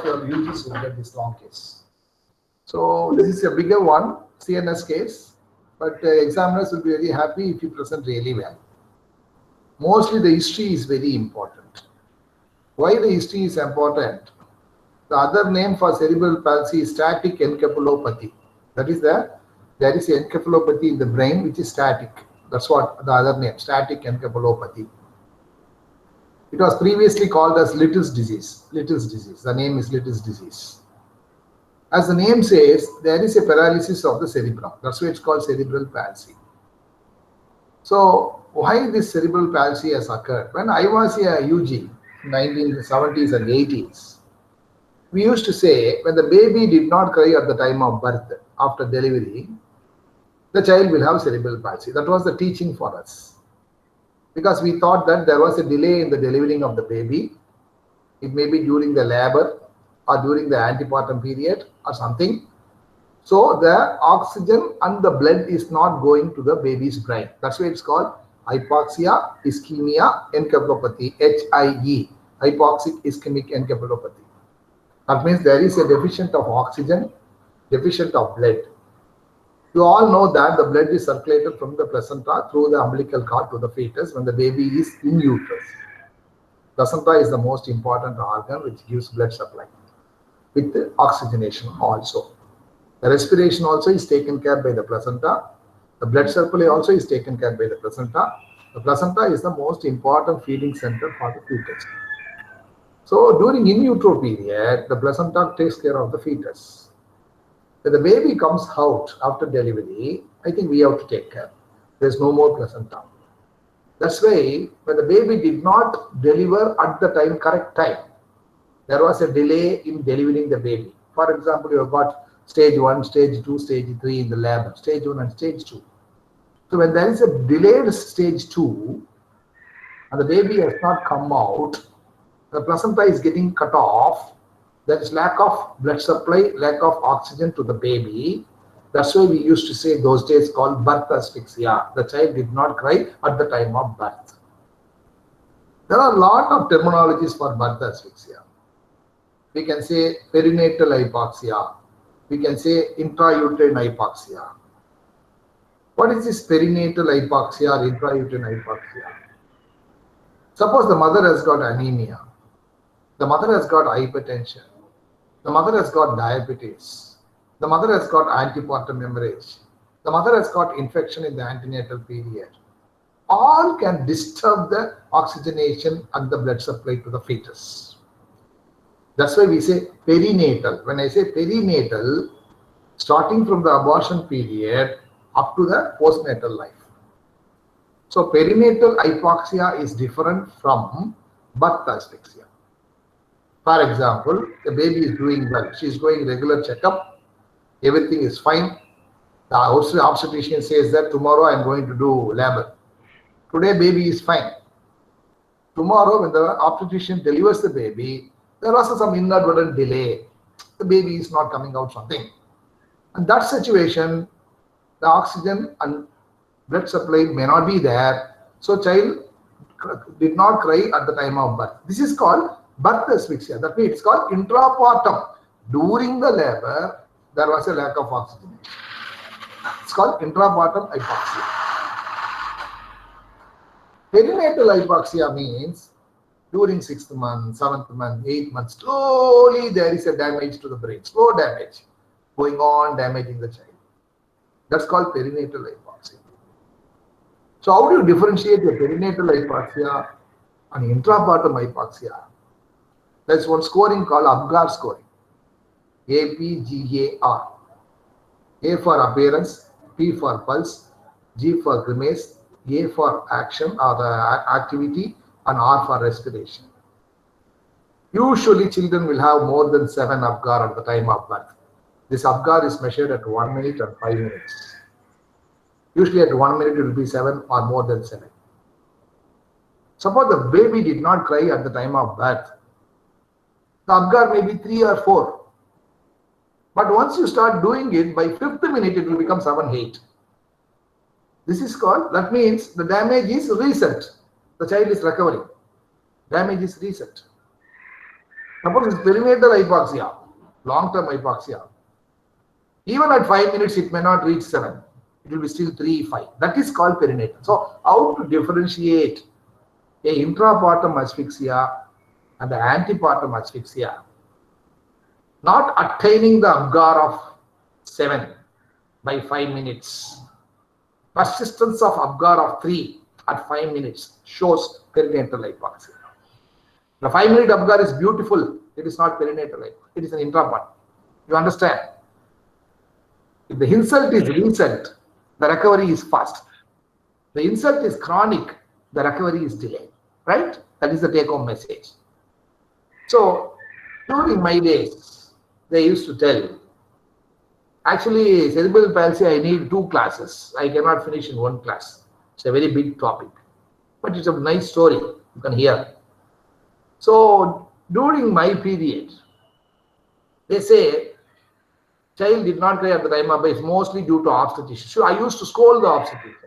of your UGs will get this long case. So this is a bigger one, CNS case, but examiners will be very happy if you present really well. Mostly the history is very important. Why the history is important? The other name for cerebral palsy is static encephalopathy. That is there is encephalopathy in the brain which is static. That's what the other name, static encephalopathy. It was previously called as Little's disease. Little's disease. The name is Little's disease. As the name says, there is a paralysis of the cerebrum. That's why it's called cerebral palsy. So why this cerebral palsy has occurred? When I was a UG in 1970s and 80s, we used to say when the baby did not cry at the time of birth, after delivery, the child will have cerebral palsy. That was the teaching for us. Because we thought that there was a delay in the delivering of the baby. It may be during the labor or during the antepartum period or something. So the oxygen and the blood is not going to the baby's brain. That's why it's called hypoxia ischemia encephalopathy, HIE, hypoxic ischemic encephalopathy. That means there is a deficient of oxygen, deficient of blood. You all know that the blood is circulated from the placenta through the umbilical cord to the fetus when the baby is in uterus. Placenta is the most important organ which gives blood supply with oxygenation also. The respiration also is taken care by the placenta. The blood supply also is taken care by the placenta. The placenta is the most important feeding center for the fetus. So during in utero period, the placenta takes care of the fetus. When the baby comes out after delivery, I think we have to take care. There's no more placenta. That's why when the baby did not deliver at the correct time, there was a delay in delivering the baby. For example, you have got stage 1, stage 2, stage 3 in the labor, stage 1 and stage 2. So when there is a delayed stage 2 and the baby has not come out, the placenta is getting cut off. There is lack of blood supply, lack of oxygen to the baby. That's why we used to say those days called birth asphyxia. The child did not cry at the time of birth. There are a lot of terminologies for birth asphyxia. We can say perinatal hypoxia. We can say intrauterine hypoxia. What is this perinatal hypoxia or intrauterine hypoxia? Suppose the mother has got anemia. The mother has got hypertension. The mother has got diabetes. The mother has got antepartum hemorrhage. The mother has got infection in the antenatal period. All can disturb the oxygenation and the blood supply to the fetus. That's why we say perinatal. When I say perinatal, starting from the abortion period up to the postnatal life. So perinatal hypoxia is different from birth asphyxia. For example, the baby is doing well. She is going regular checkup. Everything is fine. The obstetrician says that tomorrow I am going to do labor. Today baby is fine. Tomorrow when the obstetrician delivers the baby, there was some inadvertent delay. The baby is not coming out something. In that situation, the oxygen and blood supply may not be there. So child did not cry at the time of birth. This is called birth asphyxia. That means it's called intrapartum. During the labor, there was a lack of oxygen. It's called intrapartum hypoxia. Perinatal hypoxia means during 6th month, 7th month, 8th month, slowly there is a damage to the brain. Slow damage going on, damaging the child. That's called perinatal hypoxia. So how do you differentiate the perinatal hypoxia and intrapartum hypoxia? There's one scoring called Apgar scoring. APGAR. A for appearance, P for pulse, G for grimace, A for action or the activity, and R for respiration. Usually children will have more than 7 Apgar at the time of birth. This Apgar is measured at 1 minute and 5 minutes. Usually at 1 minute it will be 7 or more than 7. Suppose the baby did not cry at the time of birth. The Apgar may be 3 or 4. But once you start doing it, by 5th minute it will become 7, 8. This is called, that means the damage is reset. The child is recovering. Damage is reset. Suppose it's perinatal hypoxia, long-term hypoxia. Even at 5 minutes, it may not reach 7. It will be still 3, 5. That is called perinatal. So, how to differentiate a intrapartum asphyxia and the antepartum asphyxia? Not attaining the Apgar of 7 by 5 minutes. Persistence of Apgar of 3 at 5 minutes shows perinatal hypoxia. The 5-minute Apgar is beautiful. It is not perinatal hypoxia. It is an intrapartum. You understand? If the insult is recent, the recovery is fast. The insult is chronic, the recovery is delayed. Right? That is the take-home message. So, during my days, they used to tell, actually, cerebral palsy, I need 2 classes. I cannot finish in 1 class. It's a very big topic. But it's a nice story you can hear. So, during my period, they say, child did not cry at the time of birth, mostly due to obstetrician. So, I used to scold the obstetrician.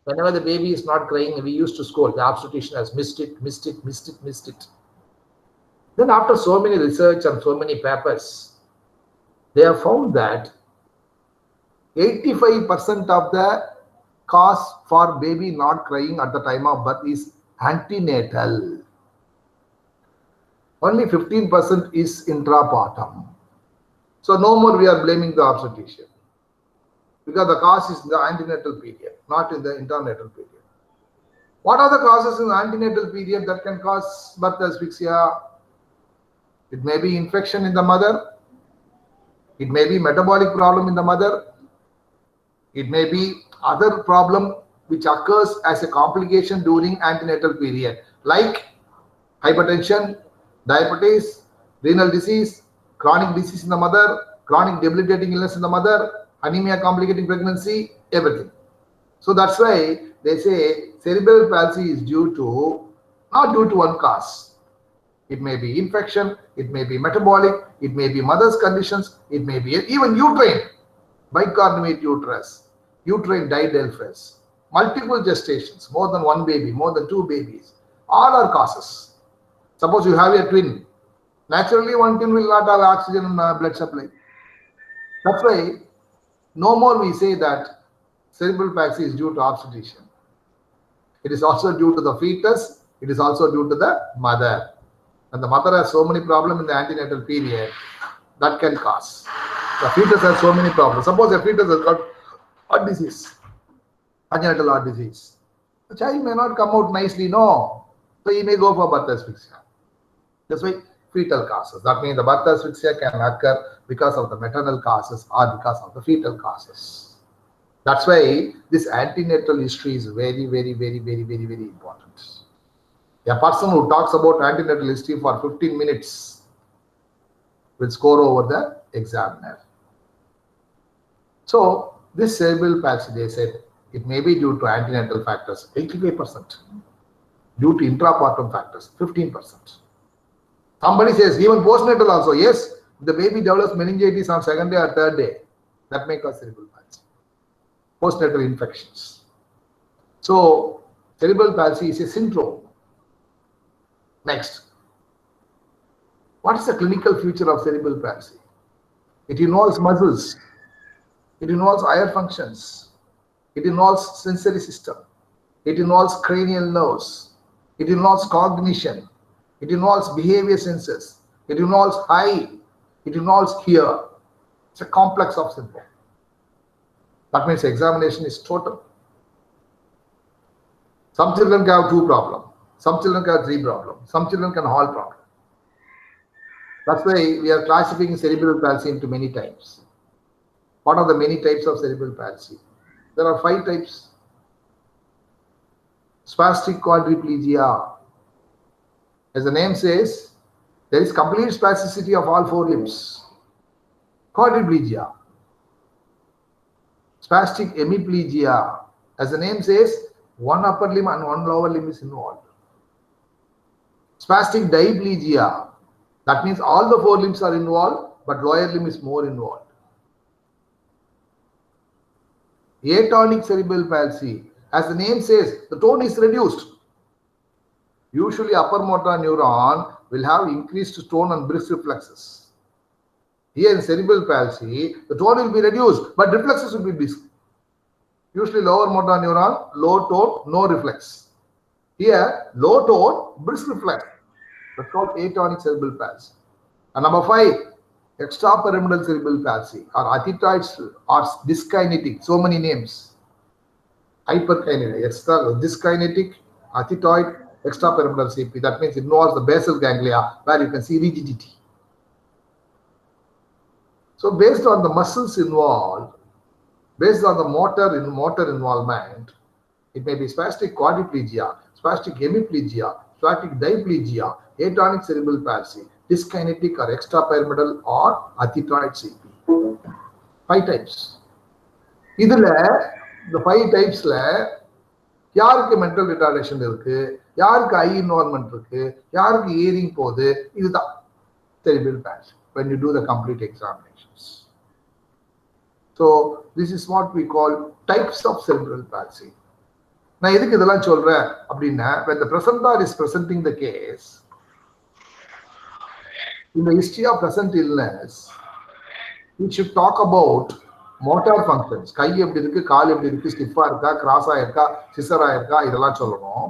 Whenever the baby is not crying, we used to scold. The obstetrician has missed it. Then after so many research and so many papers, they have found that 85% of the cause for baby not crying at the time of birth is antenatal. Only 15% is intrapartum. So no more we are blaming the obstetrician, because the cause is in the antenatal period, not in the intranatal period. What are the causes in the antenatal period that can cause birth asphyxia? It may be infection in the mother. It may be metabolic problem in the mother. It may be other problem which occurs as a complication during antenatal period, like hypertension, diabetes, renal disease, chronic disease in the mother, chronic debilitating illness in the mother, anemia complicating pregnancy, everything. So that's why they say cerebral palsy is not due to one cause. It may be infection, it may be metabolic, it may be mother's conditions, it may be even uterine, bicornuate uterus, uterine didelphys, multiple gestations, more than 1 baby, more than 2 babies. All are causes. Suppose you have a twin. Naturally, one twin will not have oxygen in blood supply. That's why no more we say that cerebral palsy is due to obstetrician. It is also due to the fetus. It is also due to the mother. And the mother has so many problems in the antenatal period, that can cause. The fetus has so many problems. Suppose a fetus has got heart disease, congenital heart disease. The child may not come out nicely, no. So he may go for birth asphyxia. That's why fetal causes. That means the birth asphyxia can occur because of the maternal causes or because of the fetal causes. That's why this antenatal history is very, very, very, very, very, very important. A person who talks about antenatal history for 15 minutes will score over the examiner. So, this cerebral palsy, they said, it may be due to antenatal factors, 85%. Due to intrapartum factors, 15%. Somebody says, even postnatal also, yes, the baby develops meningitis on 2nd day or 3rd day, that may cause cerebral palsy. Postnatal infections. So, cerebral palsy is a syndrome. Next, what is the clinical feature of cerebral palsy? It involves muscles, it involves higher functions, it involves sensory system, it involves cranial nerves, it involves cognition, it involves behavior senses, it involves eye, it involves ear. It's a complex of syndrome. That means examination is total. Some children can have 2 problems. Some children can have 3 problems. Some children can have all problems. That's why we are classifying cerebral palsy into many types. What are the many types of cerebral palsy? There are 5 types. Spastic quadriplegia. As the name says, there is complete spasticity of all 4 limbs. Quadriplegia. Spastic hemiplegia. As the name says, 1 upper limb and 1 lower limb is involved. Spastic diplegia, that means all the 4 limbs are involved, but lower limb is more involved. Atonic cerebral palsy, as the name says, the tone is reduced. Usually upper motor neuron will have increased tone and brisk reflexes. Here in cerebral palsy, the tone will be reduced, but reflexes will be brisk. Usually lower motor neuron, low tone, no reflex. Here, low tone, brisk reflex. That's called atonic cerebral palsy. And number 5, extrapyramidal cerebral palsy or athetoids or dyskinetic. So many names. Hyperkinetic, dyskinetic, athetoid, extrapyramidal CP. That means it involves the basal ganglia where you can see rigidity. So based on the muscles involved, based on the motor involvement, it may be spastic quadriplegia, spastic hemiplegia, spastic diplegia, atonic cerebral palsy, dyskinetic or extrapyramidal or athetoid CP. 5 types. Idhula, the 5 typesல யாருக்கு mental retardation இருக்கு, யாருக்கு eye involvement இருக்கு, யாருக்கு hearing போகுது, இதுதான் cerebral palsy when you do the complete examinations. So this is what we call types of cerebral palsy. நான் எதுக்கு இதெல்லாம் சொல்றேன் அப்படின்னா, when the presenter is presenting the case, in the history of present illness, we should talk about motor functions. கை எப்படி இருக்கு, கால் எப்படி இருக்கு, ஸ்டிஃபா இருக்கா, கிராஸா இருக்கா, சிசரா இருக்கா, இதெல்லாம் சொல்லணும்.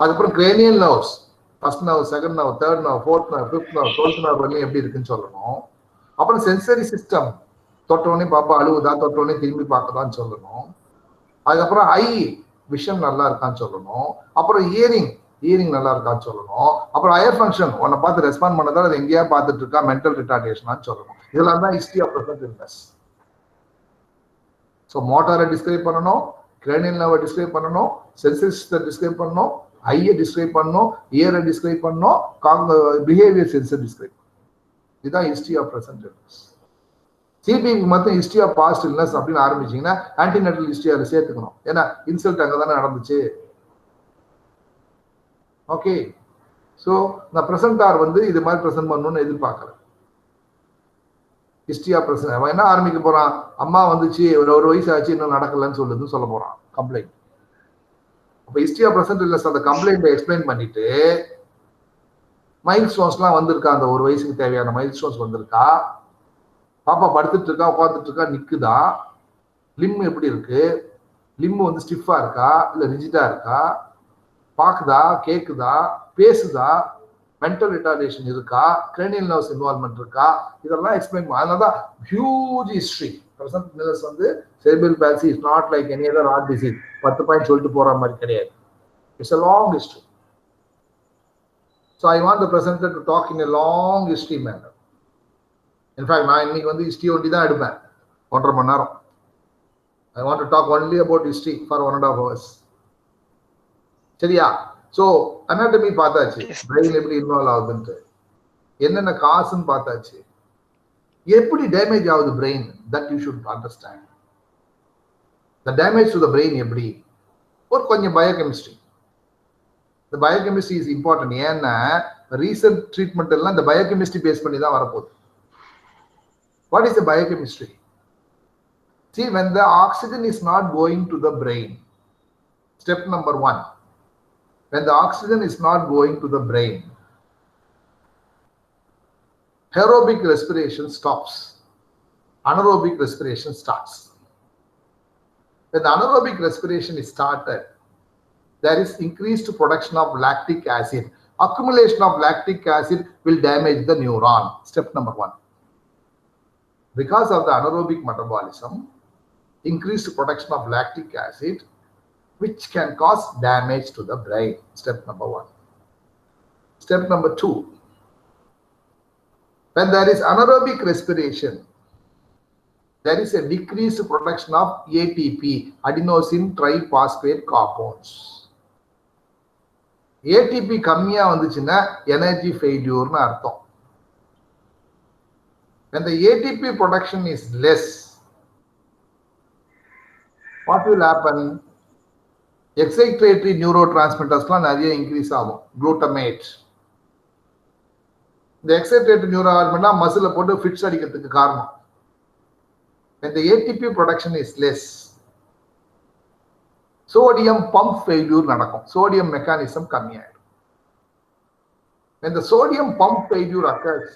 அதுக்கப்புறம் cranial nerves, first nerve, second nerve, third nerve, fourth nerve, fifth nerve, 12th nerve வரையும் எப்படி இருக்குன்னு சொல்லணும். அப்புறம் sensory system, தொட்டோனே பாப்பா அழுவுதா, தொட்டோனே திரும்பி பார்க்கதான்னு சொல்லணும். அதுக்கப்புறம் ஐ விஷன் நல்லா இருக்கான்னு சொல்லணும். அப்புறம் ஹியரிங் நல்லா இருக்கான்னு சொல்லணும். அப்புறம் ஹையர் ஃபங்க்ஷன், உன்னை பார்த்து ரெஸ்பாண்ட் பண்ணதால் அது எங்கேயா பார்த்துட்டு இருக்கா, மென்டல் ரிட்டார்டேஷனான்னு சொல்லணும். இதெல்லாம் தான் history of present illness. So மோட்டாரை டிஸ்கிரைப் பண்ணணும், கிரேனியல் நர்வை டிஸ்கிரைப் பண்ணணும், சென்சரி சிஸ்டத்தை டிஸ்கிரைப் பண்ணணும், ஐயை டிஸ்கிரைப் பண்ணணும், இயரை டிஸ்கிரைப் பண்ணணும், பிஹேவியர் சென்சர் டிஸ்கிரைப் பண்ணணும். இதுதான் ஹிஸ்டரி ஆஃப் ப்ரெசன்ட் இல்னஸ். சிபிக்கு மட்டும் ஹிஸ்டரி ஆஃப் பாஸ்ட் இல்னஸ் அப்படின்னு ஆரம்பிச்சிங்கன்னா ஆன்டிநேட்டல் ஹிஸ்டரி அதில் சேர்த்துக்கணும். ஏன்னா இன்சல்ட் அங்கே தானே நடந்துச்சு. ஓகே, ஸோ நான் ப்ரெசென்டார் இது மாதிரி ப்ரெசென்ட் பண்ணணும்னு எதிர்பார்க்குறேன். ஹிஸ்டரி ஆஃப் ப்ரெசென்ட் அவன் என்ன ஆரம்பிக்க போகிறான், அம்மா வந்துச்சு ஒரு வயசு ஆச்சு இன்னும் நடக்கலன்னு சொல்ல போகிறான் கம்ப்ளைண்ட். அப்போ ஹிஸ்டரி ஆஃப் ப்ரெசென்ட் இல்னஸ் அந்த கம்ப்ளைண்ட்டை எக்ஸ்பிளைன் பண்ணிட்டு மைல் ஸ்டோன்ஸ்லாம் வந்திருக்கா, அந்த ஒரு வயசுக்கு தேவையான மைல் ஸ்டோன்ஸ் வந்திருக்கா, பாப்பா படுத்துட்டு இருக்கா, உட்காந்துட்டு இருக்கா, நிக்குதா, லிம் எப்படி இருக்கு, லிம் ஸ்டிஃபா இருக்கா இல்ல ரிஜிடா இருக்கா, பாக்குதா, கேக்குதா, பேசுதா, மென்டல் ரிட்டார்டேஷன் இருக்கா, கிரேனியல் நர்வ்ஸ் இன்வால்வ்மெண்ட் இருக்கா, இதெல்லாம் எக்ஸ்பிளைன் பண்ண. அதனாலதான் huge history. Present illness cerebral palsy is not like any other heart disease. 10 point சொல்லிட்டு போற மாதிரி கிடையாது. It's a long history. So I want the presenter to talk in a long history manner. In fact நான் இன்னைக்கு history ஒண்டி தான் எடுப்பேன், 1.5 மணி நேரம். I want to talk only about history for 1.5 hours. சரியா? ஸோ அனாட்டமி பார்த்தாச்சு, பிரெயின் எப்படி இன்வால்வ் ஆகுதுன்ட்டு, என்னென்ன காசுன்னு பார்த்தாச்சு, எப்படி டேமேஜ் ஆகுது brain, that you should understand. The damage to the brain எப்படி, ஒரு கொஞ்சம் பயோகெமிஸ்ட்ரி. இந்த பயோகெமிஸ்ட்ரி இஸ் இம்பார்ட்டன்ட். ஏன்னா ரீசன்ட் ட்ரீட்மெண்ட் எல்லாம் இந்த பயோகெமிஸ்ட்ரி பேஸ் பண்ணி தான் வரப்போகுது. What is the biochemistry? See, when the oxygen is not going to the brain, step number 1, when the oxygen is not going to the brain, aerobic respiration stops, anaerobic respiration starts. When the anaerobic respiration is started, there is increased production of lactic acid. Accumulation of lactic acid will damage the neuron. Step number 1. Because of the anaerobic metabolism, increased production of lactic acid, which can cause damage to the brain. Step number 1. Step number 2. When there is anaerobic respiration, there is a decreased production of ATP, adenosine triphosphate compounds. ATP கம்மியா வந்துச்சுன்னா energy ஃபெயிலியர்னு அர்த்தம். When the ATP production is less, what will happen? Excitatory neurotransmitters நிறைய increase ஆகும். Glutamate, இந்த எக்ஸைட்டேட்டரி neurohormone மசில போட்டு fits அடிக்கிறதுக்கு காரணம். When the ATP production is less, sodium pump failure நடக்கும். சோடியம் மெக்கானிசம் கம்மியாயிடும். when the sodium pump failure occurs,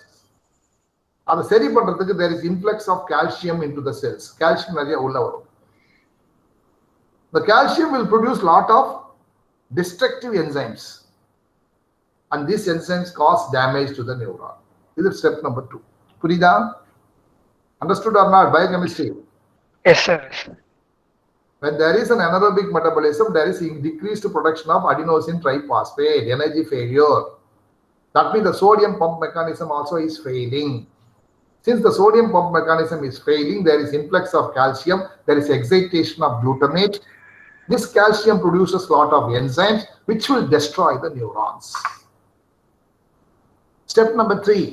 அதை சரி பண்றதுக்கு there is influx of calcium into the cells. calcium நிறைய உள்ள வரும். The calcium will produce lot of destructive enzymes, and these enzymes cause damage to the neuron. This is step number 2. புரியுதா? Understood or not? Biochemistry. Yes, sir. When there is an anaerobic metabolism, there is decreased production of adenosine triphosphate, energy failure. That means the sodium pump mechanism also is failing. Since the sodium pump mechanism is failing, there is influx of calcium, there is excitation of glutamate. This calcium produces a lot of enzymes which will destroy the neurons. Step number 3.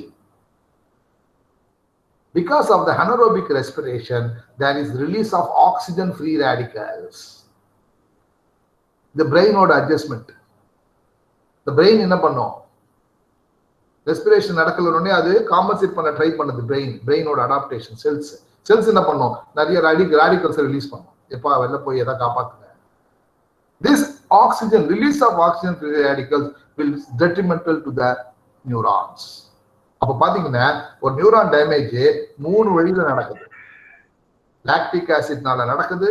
Because of the anaerobic respiration, there is release of oxygen-free radicals. The brain node adjustment. The brain என்ன பண்ணும்? Respiration நடக்கலனே அது compensate பண்ண try பண்ணுது பிரெயினோட adaptation cells என்ன பண்ணும்? நிறைய ராடிகல்ஸ் release பண்ணும். எப்பா வெளில போய் எதை காப்பாத்துங்க. This oxygen, release of oxygen free radicals will be detrimental to the neurons. அப்ப பாத்தீங்கன்னா ஒரு நியூரான் டேமேஜ் 3 வழியில நடக்குது. லாக்டிக் ஆசிட்னால நடக்குது,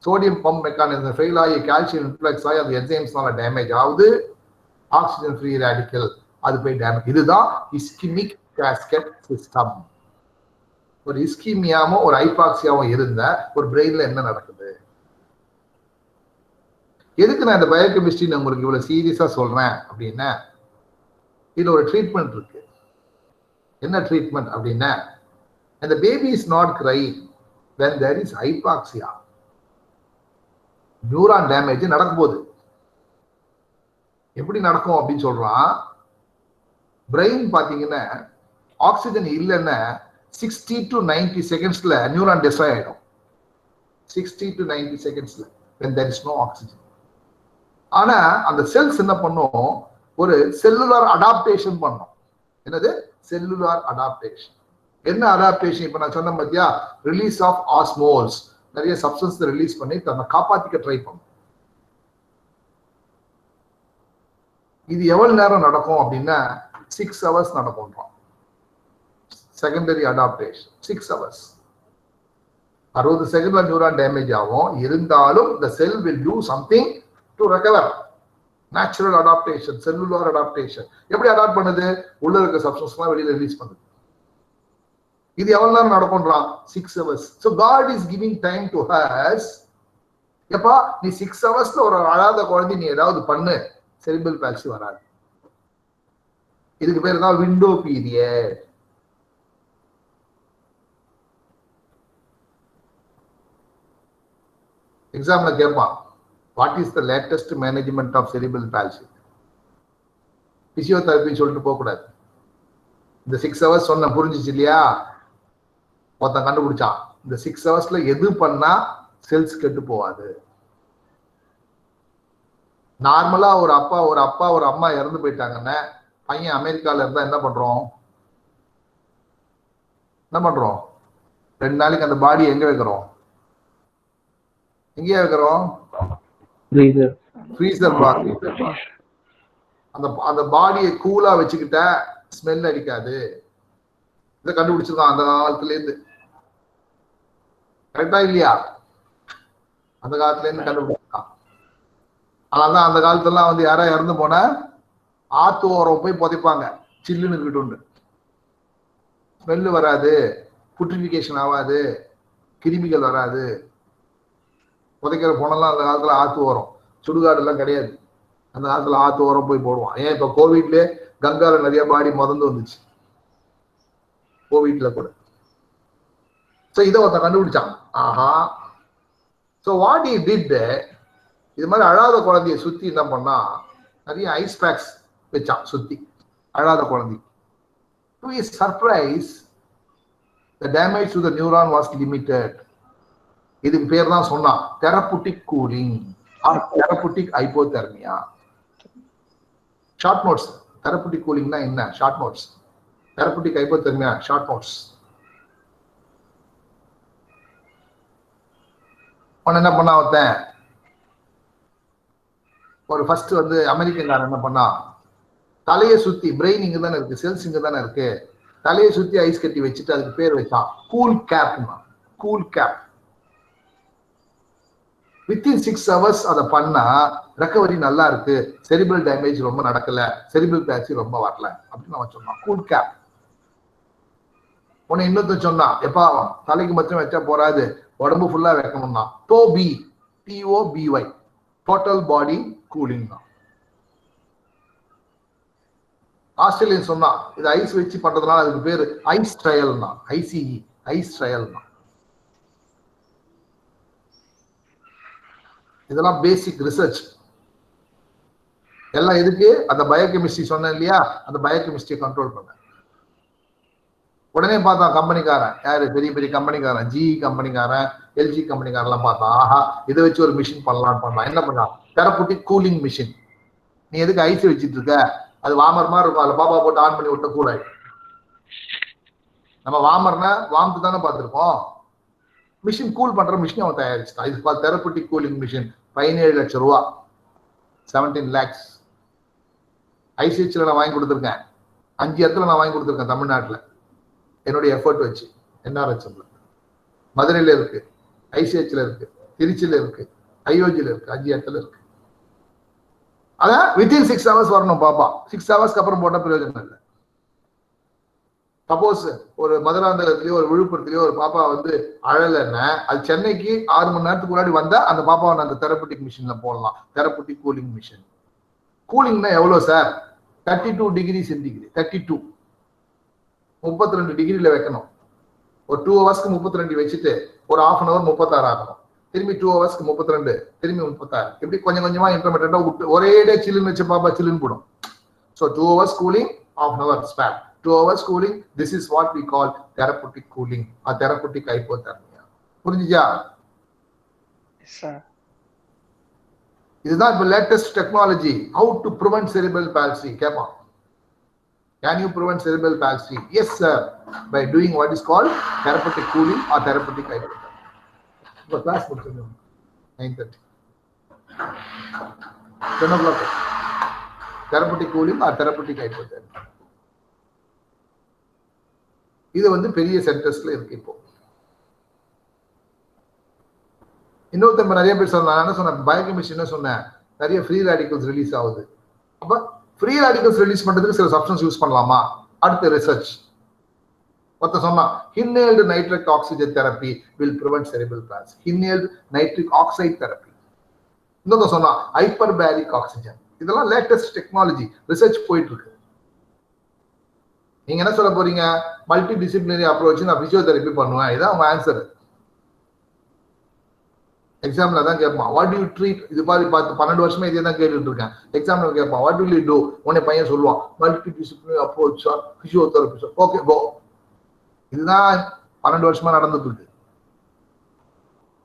சோடியம் பம்ப் மெக்கானிசம் ஃபெயில் ஆகி கால்சியம் இன்ஃப்ளக்ஸ் ஆகி அது என்சைம்ஸ்னால டேமேஜ் ஆகுது, ஆக்சிஜன் ஃப்ரீ ராடிக்கல் அது போய் டேமேஜ். இதுதான் இஸ்கிமிக் கேஸ்கெட் சிஸ்டம். ஒரு இஸ்கிமியாவும் ஒரு ஹைபாக்சியாவும் இருந்த ஒரு பிரெயின்ல என்ன நடக்குது? எதுக்கு நான் இந்த பயோகெமிஸ்ட்ரி உங்களுக்கு இவ்வளவு சீரியஸா சொல்றேன் அப்படின்னா, இதுல ஒரு ட்ரீட்மெண்ட் இருக்கு. என்ன ட்ரீட்மெண்ட் அப்படின்னா, அந்த baby is not crying when there is hypoxia. Neuron damage நடக்கும் போது எப்படி நடக்கும் அப்படின்னு சொல்றான். பிரெயின் பாத்தீங்கன்னா ஆக்சிஜன் இல்லைன்னா 60 to 90 செகண்ட்ஸ்ல நியூரான் டெஸ்ட்ராய் ஆயிடும். 60 to 90 செகண்ட்ஸ்ல when there is no oxygen. ஆனா அந்த செல்ஸ் என்ன பண்ணும்? ஒரு செல்லுலார் அடாப்டேஷன் பண்ணும். என்னது? Cellular adaptation. என்ன அடாப்டேஷன்? இப்ப நான் சொன்ன பத்தியா, ரிலீஸ் ஆஃப் ஆஸ்மோல்ஸ், நிறைய சப்ஸ்டன்ஸ் ரிலீஸ் பண்ணி தன்னை காப்பாத்திக்க ட்ரை பண்ணும். இது எவ்வளவு நேரம் நடக்கும் அப்படின்னா 6 hours நடக்கும். Secondary adaptation 6 hours. 60 செகண்ட்ல நியூரான் டேமேஜ் ஆகும். இருந்தாலும் the cell will do something to recover. Natural adaptation, cellular adaptation. எப்படி அடாப்ட் பண்ணுது? உள்ள இருக்க சப்ஸ்டன்ஸ்லாம் வெளியில ரிலீஸ் பண்ணுது. இது எவ்வளவு நேரம் நடக்கும்ன்றான்? 6 hours. So God is giving time to us. எப்பா நீ 6 hours ஒரு அழாத குழந்தை நீ ஏதாவது பண்ணு, செரிபிரல் பால்சி வராது. இதுக்கு பேர் தான் விண்டோ பீரியட். எக்ஸாம்ல கேட்பான், what is the latest management of cerebral palsy? Physiotherapy சொல்லிட்டு போக கூடாது. இந்த 6 hours சொன்ன புரிஞ்சிச்சு இல்லையா? ஒருத்தன் கண்டுபிடிச்சான், இந்த 6 hours எது பண்ணா செல்ஸ் கெட்டு போவாது. நார்மலா ஒரு அப்பா ஒரு அம்மா இறந்து போயிட்டாங்கன்னா, பையன் அமெரிக்கால இருந்தா என்ன பண்றோம்? 2 நாளைக்கு அந்த பாடி எங்க வைக்கிறோம்? எங்கேயா வைக்கிறோம்? Freezer box. அந்த பாடியை கூலா வச்சுக்கிட்ட ஸ்மெல் அடிக்காது. இதை கண்டுபிடிச்சிருக்கான் அந்த காலத்துல இருந்து. கரெக்டா இல்லையா? அந்த காலத்துல இருந்து கண்டுபிடிச்சிருக்கான். அதனாலதான் அந்த காலத்துலாம் யாரா இறந்து போன ஆத்து ஓரம் போய் புதைப்பாங்க, சில்லுன்னு கிட்டு. ஸ்மெல்லு வராது, புட்ரிஃபிகேஷன் ஆகாது, கிருமிகள் வராது. புதைக்கிற போனெல்லாம் அந்த காலத்துல ஆத்து ஓரம், சுடுகாடு எல்லாம் கிடையாது. அந்த காலத்துல ஆத்து ஓரம் போய் போடுவான். ஏன் இப்ப கோவிட்ல கங்கால நிறைய பாடி முதந்து வந்துச்சு, கோவிட்ல கூட. சோ இதை ஒருத்தன் கண்டுபிடிச்சான். ஆஹா, சோ வாட் ஹி டிட், இது மாதிரி அழாத குழந்தைய சுத்தி என்ன பண்ணா, நிறைய ஐஸ் பேக்ஸ் வச்சான் சுத்தி அழாத குழந்தை. To his surprise, the damage to the neuron was limited. இதுக்கு பேர் தான் சொன்னா therapeutic cooling or therapeutic hypothermia. Short notes. Therapeutic கூலிங்னா என்ன? Short notes. Therapeutic hypothermia short notes. அவன் என்ன பண்ணா, ஒருத்தன் ஒரு ஃபர்ஸ்ட் அமெரிக்கன்காரன் என்ன பண்ணா, தலையை சுத்தி பிரெயின் இங்க தானே இருக்கு, செல்ஸ் இங்க தானே இருக்கு, தலையை சுத்தி ஐஸ் கட்டி வச்சுட்டு அதுக்கு பேர் வச்சான் cool cap. Cool cap. Within 6 hours அதை பண்ணா ரெக்கவரி நல்லா இருக்கு, செரிபிரல் டேமேஜ் ரொம்ப நடக்கல, செரிபிரல் பேட்சி ரொம்ப வரல அப்படின்னு அவன் சொன்னான். Cool cap. உன்னை இன்னொருத்த சொன்னா எப்பா தலைக்கு மட்டும் வச்சா போறாது, உடம்பு ஃபுல்லா வைக்கணும்னா TOBY, TOBY, total body cooling தான். ஆஸ்திரேலியன் சொன்னா இது ஐஸ் வச்சு பண்றதுனால அதுக்கு பேரு ஐஸ் ட்ரையல் தான், ICE, ஐஸ் ட்ரையல் தான். இதெல்லாம் பேசிக் ரிசர்ச். எல்லாம் எதுக்கு? அந்த பயோகெமிஸ்ட்ரி சொன்னேன் இல்லையா, அந்த பயோகெமிஸ்ட்ரியை கண்ட்ரோல் பண்ண. உடனே பார்த்தான் கம்பெனிக்காரன், யாரு பெரிய பெரிய கம்பெனிக்காரன், GE கம்பெனிக்காரன், LG கம்பெனிக்காரெல்லாம் பார்த்தான், ஆஹா இதை வச்சு ஒரு மிஷின் பண்ணலான்னு பண்ணலாம். என்ன பண்ணலாம்? தெரபுட்டிக் கூலிங் மிஷின். நீ எதுக்கு ஐஸ் வச்சுட்டு இருக்க, அது வாமர் மாதிரி இருக்கும், அதில் பாப்பா போட்டு ஆன் பண்ணி விட்ட கூட. நம்ம வாமர்னா வார்ம்த் தானே பார்த்துருக்கோம். மிஷின் கூல் பண்ற மிஷின் அவன் தயாரிச்சுட்டான். இது தெரபுட்டிக் கூலிங் மிஷின். 17 லட்சம் ரூபா, 17 lakhs. ICHல நான் வாங்கி கொடுத்துருக்கேன், 5 இடத்துல நான் வாங்கி கொடுத்துருக்கேன் தமிழ்நாட்டில் என்னுடைய எஃபர்ட் வச்சு. NRHல மதுரையில இருக்கு, ICHல இருக்கு, திருச்சியில இருக்கு, IOGல இருக்கு, 5 இடத்துல இருக்கு. அதான் வித்தின் 6 hours வரணும் பாப்பா. 6 hours அப்புறம் போட்ட பிரயோஜனம் இல்லை. சப்போஸ் ஒரு மதுராந்தகத்திலயோ ஒரு விழுப்புரத்திலயோ ஒரு பாப்பா வந்து அழலைன்னா அது சென்னைக்கு 6 மணி நேரத்துக்கு முன்னாடி வந்தா அந்த பாப்பாவை அந்த தெரபுட்டிக் மிஷின்ல போடலாம். தெரபுட்டிக் கூலிங் மிஷின். கூலிங்னா எவ்வளவு சார்? 32 degree centigrade. 32, 32 டிகிரியில வைக்கணும். ஒரு 2 ஹவர்ஸ்க்கு 32 வச்சுட்டு ஒரு 1/2 hour 36 ஆகணும். திரும்பி 2 ஹவர்ஸ்க்கு 32, திரும்பி 36. இப்படி கொஞ்சம் கொஞ்சமா இன்டர்மீடியட்டா விட்டு ஒரே டே சில்லுன்னு வச்சு பாப்பா சில்லுன்னு போடும். So 2 hours cooling, 1/2 hour span. 2 hours cooling. This is what we call therapeutic cooling or therapeutic hypothermia. புரிஞ்சுச்சா? இதுதான் இப்ப latest technology. How to prevent cerebral palsy? கேட்பான். Can you prevent cerebral palsy? Yes sir, by doing what is called therapeutic cooling or therapeutic hypothermia. இப்போ class முடிச்சிருக்கோம் 9:30. 10 o'clock. Therapeutic cooling or therapeutic hypothermia. இது வந்து பெரிய சென்டர்ஸ்ல இருக்கு. இப்போ இன்னொருத்தர் நிறைய பேர் சொன்னாங்க, என்ன சொன்ன பயோகெமிஸ்ட்ரி என்ன சொன்னேன், நிறைய ஃப்ரீ ரேடிகல்ஸ் ரிலீஸ் ஆகுது. அப்ப ஃப்ரீ ரேடிகல்ஸ் ரிலீஸ் பண்றதுக்கு சில சப்ஸ்டன்ஸ் யூஸ் பண்ணலாமா? அடுத்த ரிசர்ச் ஒருத்தர் சொன்னா inhaled nitric oxygen therapy will prevent cerebral palsy. Inhaled nitric oxide therapy. இன்னொருத்தர் சொன்னா hyperbaric oxygen. இதெல்லாம் லேட்டஸ்ட் டெக்னாலஜி, ரிசர்ச் போயிட்டு இருக்கு. நீங்க என்ன சொல்ல போறீங்க? மல்டி டிசிப்ளினரி அப்ரோச், நான் பிசியோதெரபி பண்ணுவேன், இதான் உங்க ஆன்சர். எக்ஸாம்ல தான் கேட்பான், வாட் டு யூ ட்ரீட்? இது மாதிரி பார்த்து 12 வருஷமா இதே தான் கேட்டுட்டு இருக்கேன். எக்ஸாம்ல கேட்பான், வாட் வில் யூ டூ? உடனே பையன் சொல்லுவான், multidisciplinary approach or physiotherapy. Okay go. இதுதான் 12 வருஷமா நடந்துட்டு இருக்கு.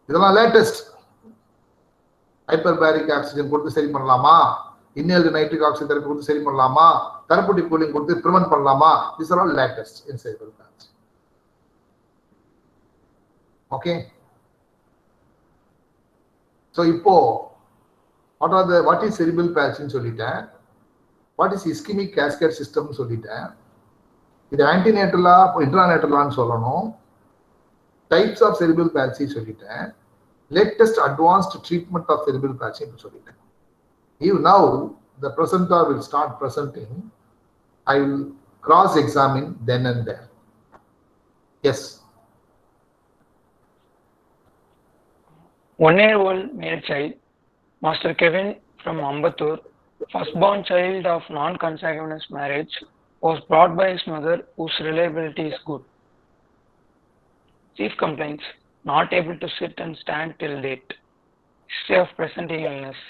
இதெல்லாம் லேட்டஸ்ட். ஹைப்பர்பாரிக் ஆக்சிஜன் கொடுத்து சரி பண்ணலாமா? inhaled nitric oxide therapy கொடுத்து சரி பண்ணலாமா? therapeutic cooling கொடுத்து prevent பண்ணலாமா? These are all latest in cerebral palsy. Okay. So இப்போ what is cerebral palsy ன்னு சொல்லிட்டேன். What is ischemic cascade system ன்னு சொல்லிட்டேன். இது ஆன்டிநேட்டலா இன்ட்ராநேட்டலான்னு சொல்லணும். டைப்ஸ் ஆஃப் cerebral palsy சொல்லிட்டேன். latest advanced treatment of cerebral palsy ன்னு சொல்லிட்டேன். Now the presenter will start presenting. I will cross-examine then and there. Yes. 1-year-old male child, Master Kevin from Ambattur, firstborn child of non-consanguineous marriage, was brought by his mother whose reliability is good. Chief complaints: not able to sit and stand till date. History of presenting illness.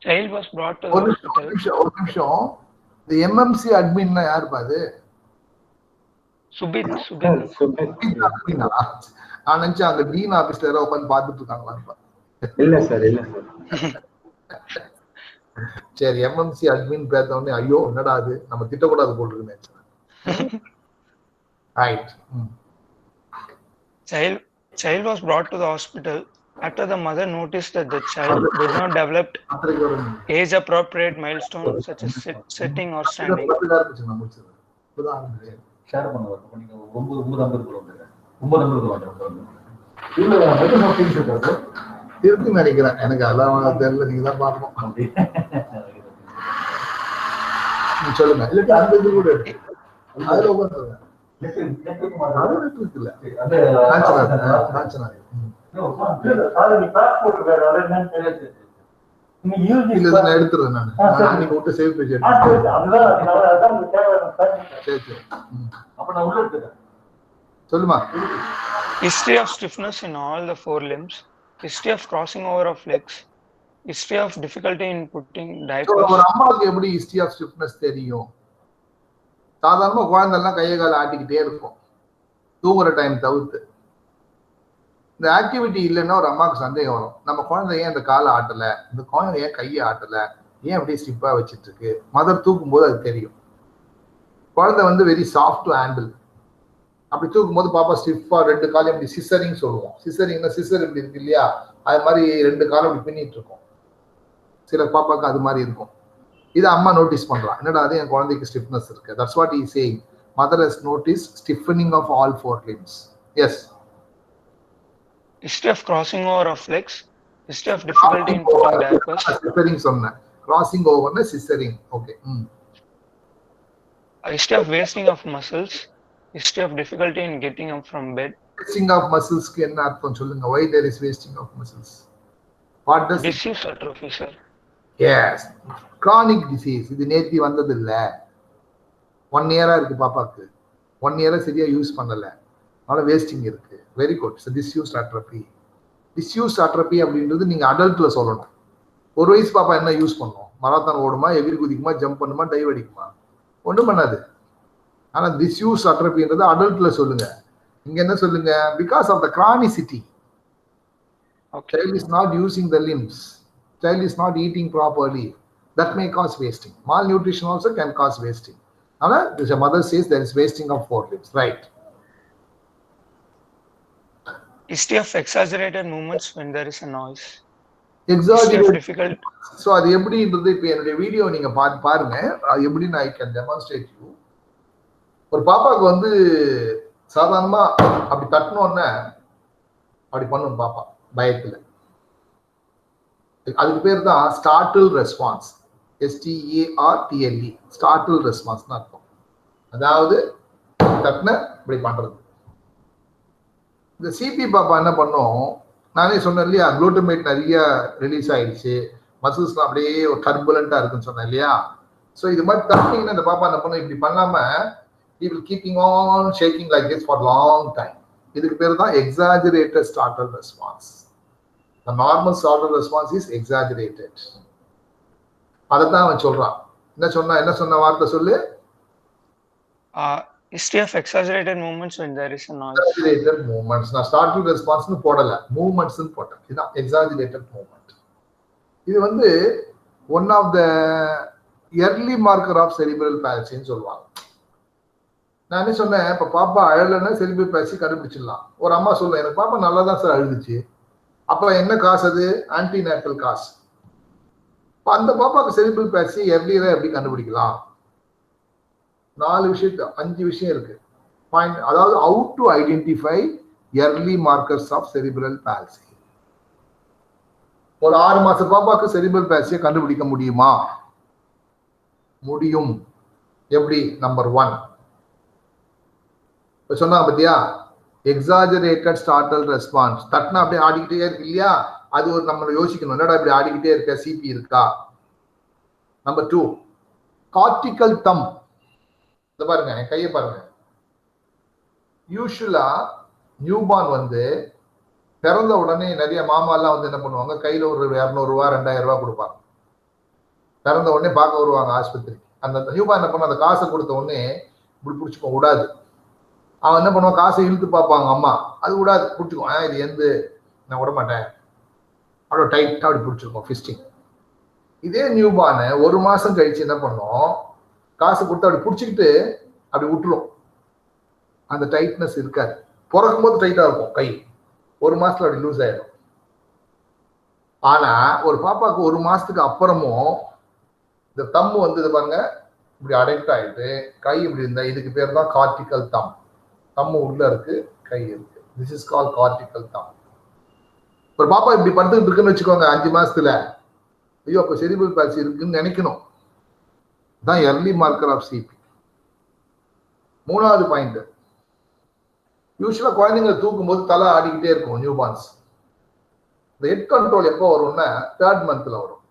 Child was brought to the hospital. The MMC admin na yaar paadu? Subit. Anancha anga dean office la open paaduttu irukanga. இல்ல sir. சரி, MMC admin பேத்த உடனே ஐயோ என்னடா அது நம்ம திட்ட கூடாது போட்டுருக்கேன். Right. Child was brought to the hospital After the mother noticed that the child did not develop age-appropriate milestones such as sitting or standing. Share பண்ணுவார். நீங்க 9:50 வந்துடுறேன். 9:50 வந்துடுறேன். திருப்பி நினைக்கிறேன். எனக்கு அதெல்லாம் தெரியல, நீங்க தான் பார்க்கணும். சொல்லுங்க. இல்ல அந்த இது கூட அதுல உட்காந்துருங்க. எடுத்துறேன் நான். நீங்க விட்டு சேவ் பேஜ் சொல்லுமா. History of stiffness in all the four limbs, history of crossing over of legs, history of difficulty in putting diapers. ஒரு அம்மாவுக்கு எப்படி history of stiffness தெரியும்? சாதாரண குழந்தைலாம் கையை கால ஆட்டிக்கிட்டே இருக்கும், தூங்குற டைம் தவிர்த்து. இந்த ஆக்டிவிட்டி இல்லைன்னா ஒரு அம்மாவுக்கு சந்தேகம் வரும், நம்ம குழந்தை ஏன் இந்த காலை ஆட்டல, இந்த குழந்தை ஏன் கையை ஆட்டல, ஏன் அப்படியே ஸ்டிப்பா வச்சிட்டு இருக்கு. மதர் தூக்கும் போது அது தெரியும். குழந்தை வந்து வெரி சாஃப்ட் டு ஹேண்டில். அப்படி தூக்கும் போது பாப்பா ஸ்டிஃபா ரெண்டு காலம் இப்படி சிசரிங் சொல்லுவோம். சிசரிங்னா சிசர் இப்படி இருக்கு இல்லையா, அது மாதிரி ரெண்டு காலம் இப்படி பின்னிட்டு இருக்கும். சில பாப்பாக்கு அது மாதிரி இருக்கும். இதை அம்மா நோட்டீஸ் பண்றான், என்னடா அது என் குழந்தைக்கு ஸ்டிஃப்னஸ் இருக்கு. That's what he is saying. Mother has notice stiffening of all four limbs. Yes. History of crossing over of legs, history of difficulty in putting diapers. Scissoring சொன்னேன். கிராசிங் ஓவர்னா scissoring. Okay. History of wasting of muscles, history of difficulty in getting up from bed. Wasting of muscles க்கு என்ன அர்த்தம் சொல்லுங்க. Why there is wasting of muscles? What does disuse atrophy, sir? Yes, chronic disease. இது நேத்தி வந்தது இல்ல, 1 year இருக்கு பாப்பாக்கு. 1 year சரியா யூஸ் பண்ணல, அதனால வேஸ்டிங் இருக்கு. Very good. Disuse atrophy. Disuse atrophy அப்படின்றது நீங்க அடல்ட்ல சொல்லணும். 1 வயசு பாப்பா என்ன யூஸ் பண்ணும்? மராத்தான் ஓடுமா, எகிரி குதிக்குமா, ஜம்ப் பண்ணுமா, டைவ் அடிக்குமா? ஒன்றும் பண்ணாது. ஆனா டிஸ்யூஸ்ட் அட்ரோபின்றது அடல்ட்ல சொல்லுங்க. இங்க என்ன சொல்லுங்க? Because of the chronicity. Child is not using the limbs, child is not eating properly, that may cause wasting. Malnutrition also can cause wasting. The mother says there is wasting of 4 limbs, right? History of exaggerated movements when there is a noise. Exaggerated difficult. So அது எப்படின்றது இப்போ என்னுடைய video நீங்க பாருங்க. அது எப்படின்னு I can demonstrate you. ஒரு பாப்பாக்கு வந்து சாதாரணமா அப்படி தட்டணும்னா அப்படி பண்ணும் பாப்பா பயத்துல. அதுக்கு பேர் தான் ஸ்டார்டில் ரெஸ்பான்ஸ். STARTLE ஸ்டார்டில் ரெஸ்பான்ஸ் அர்த்தம். அதாவது தட்டின இப்படி பண்றது. இந்த சிபி பாப்பா என்ன பண்ணும், நானே சொன்னேன் இல்லையா, குளூட்டமேட் நிறைய ரிலீஸ் ஆயிடுச்சு, மசில்ஸ்லாம் அப்படியே ஒரு டர்புலண்டா இருக்குன்னு சொன்னேன் இல்லையா. ஸோ இது மாதிரி தட்டிங்கன்னா இந்த பாப்பா என்ன பண்ணும், இப்படி பண்ணாம he will keeping on shaking like this for long time. இதுக்கு பேர் தான் exaggerated startle response. The normal startle response is exaggerated. அதான் அவன் சொல்றான். என்ன சொன்ன வார்த்தை சொல்லு. History of exaggerated movements when there is a noise. Exaggerated movements. நான் startle response னு போடல, movements னு போட்டேன். இதுதான் exaggerated movement. இது வந்து one of the early marker of cerebral palsy னு சொல்லுவாங்க. நான் என்ன சொன்னேன், இப்ப பாப்பா அழலைன்னா செரிபிரல் பால்சி கண்டுபிடிச்சிடலாம். ஒரு அம்மா சொல்லுவேன், எனக்கு பாப்பா நல்லா தான் சார் அழுதுச்சு, அப்ப என்ன காசு அது? ஆன்டிநேட்டல் காசு. அந்த பாப்பாக்கு செரிபிரல் பால்சி எர்லியரா எப்படி கண்டுபிடிக்கலாம்? 5 விஷயம் இருக்கு. பாயிண்ட், அதாவது how to identify early markers of cerebral palsy. ஒரு 6 மாச பாப்பாக்கு செரிபிரல் பால்சியை கண்டுபிடிக்க முடியுமா? முடியும். எப்படி? நம்பர் 1 சொன்னாங்க பத்தியா, எக்ஸாஜரேட்டட் ஸ்டார்டல் ரெஸ்பான்ஸ். தட்டினா அப்படியே ஆடிக்கிட்டே இருக்கு இல்லையா, அது ஒரு நம்ம யோசிக்கணும், என்னடா இப்படி ஆடிக்கிட்டே இருக்க, சிபி இருக்கா? நம்பர் 2 கார்டிகல் தம். இத பாருங்க, என் கையை பாருங்க. யூஸ்வலா நியூபார்ன் வந்து பிறந்த உடனே நிறைய மாமாலாம் வந்து என்ன பண்ணுவாங்க, கையில ஒரு 200 ரூபா 2000 ரூபாய் கொடுப்பாங்க. பிறந்த உடனே பார்க்க வருவாங்க ஆஸ்பத்திரிக்கு. அந்த நியூபார்ன் என்ன பண்ண, அந்த காசை கொடுத்த உடனே இப்படி பிடிச்சிக்க கூடாது. அவன் என்ன பண்ணுவான், காசை இழுத்து பார்ப்பாங்க அம்மா, அது கூடாது, பிடிச்சிக்குவான். இது எந்த, நான் விட மாட்டேன், அவ்வளோ டைட்டா அப்படி பிடிச்சிருக்கோம், ஃபிஸ்டிங். இதே நியூபார்னு 1 மாசம் கழிச்சு என்ன பண்ணும், காசு கொடுத்து அப்படி பிடிச்சிக்கிட்டு அப்படி விட்டுரும். அந்த டைட்னஸ் இருக்காது. பிறக்கும் போது டைட்டா இருக்கும் கை, 1 மாசத்துல அப்படி லூஸ் ஆயிடும். ஆனா ஒரு பாப்பாக்கு 1 மாசத்துக்கு அப்புறமும் இந்த தம்மு வந்து இது பாருங்க இப்படி அடெக்ட் ஆயிட்டு கை இப்படி இருந்தா இதுக்கு பேர் தான் கார்டிகல் தம். தம்மு உள்ள இருக்கு, கை இருக்கு. திஸ் இஸ் கால் கார்டிகல் தம். ஒரு பாப்பா இப்படி படுத்துட்டு இருக்குன்னு வச்சுக்கோங்க 5 மாசத்துல, ஐயோ அப்ப செரிபிரல் பால்சி இருக்குன்னு நினைக்கணும். தான் early marker of CP. 3வது பாயிண்ட், யூஸ்வலா குழந்தைங்க தூக்கும் போது தலை ஆடிக்கிட்டே இருக்கும் நியூ பார்ன்ஸ். இந்த ஹெட் கண்ட்ரோல் எப்போ வரும்னா 3rd மந்த்ல வரும்.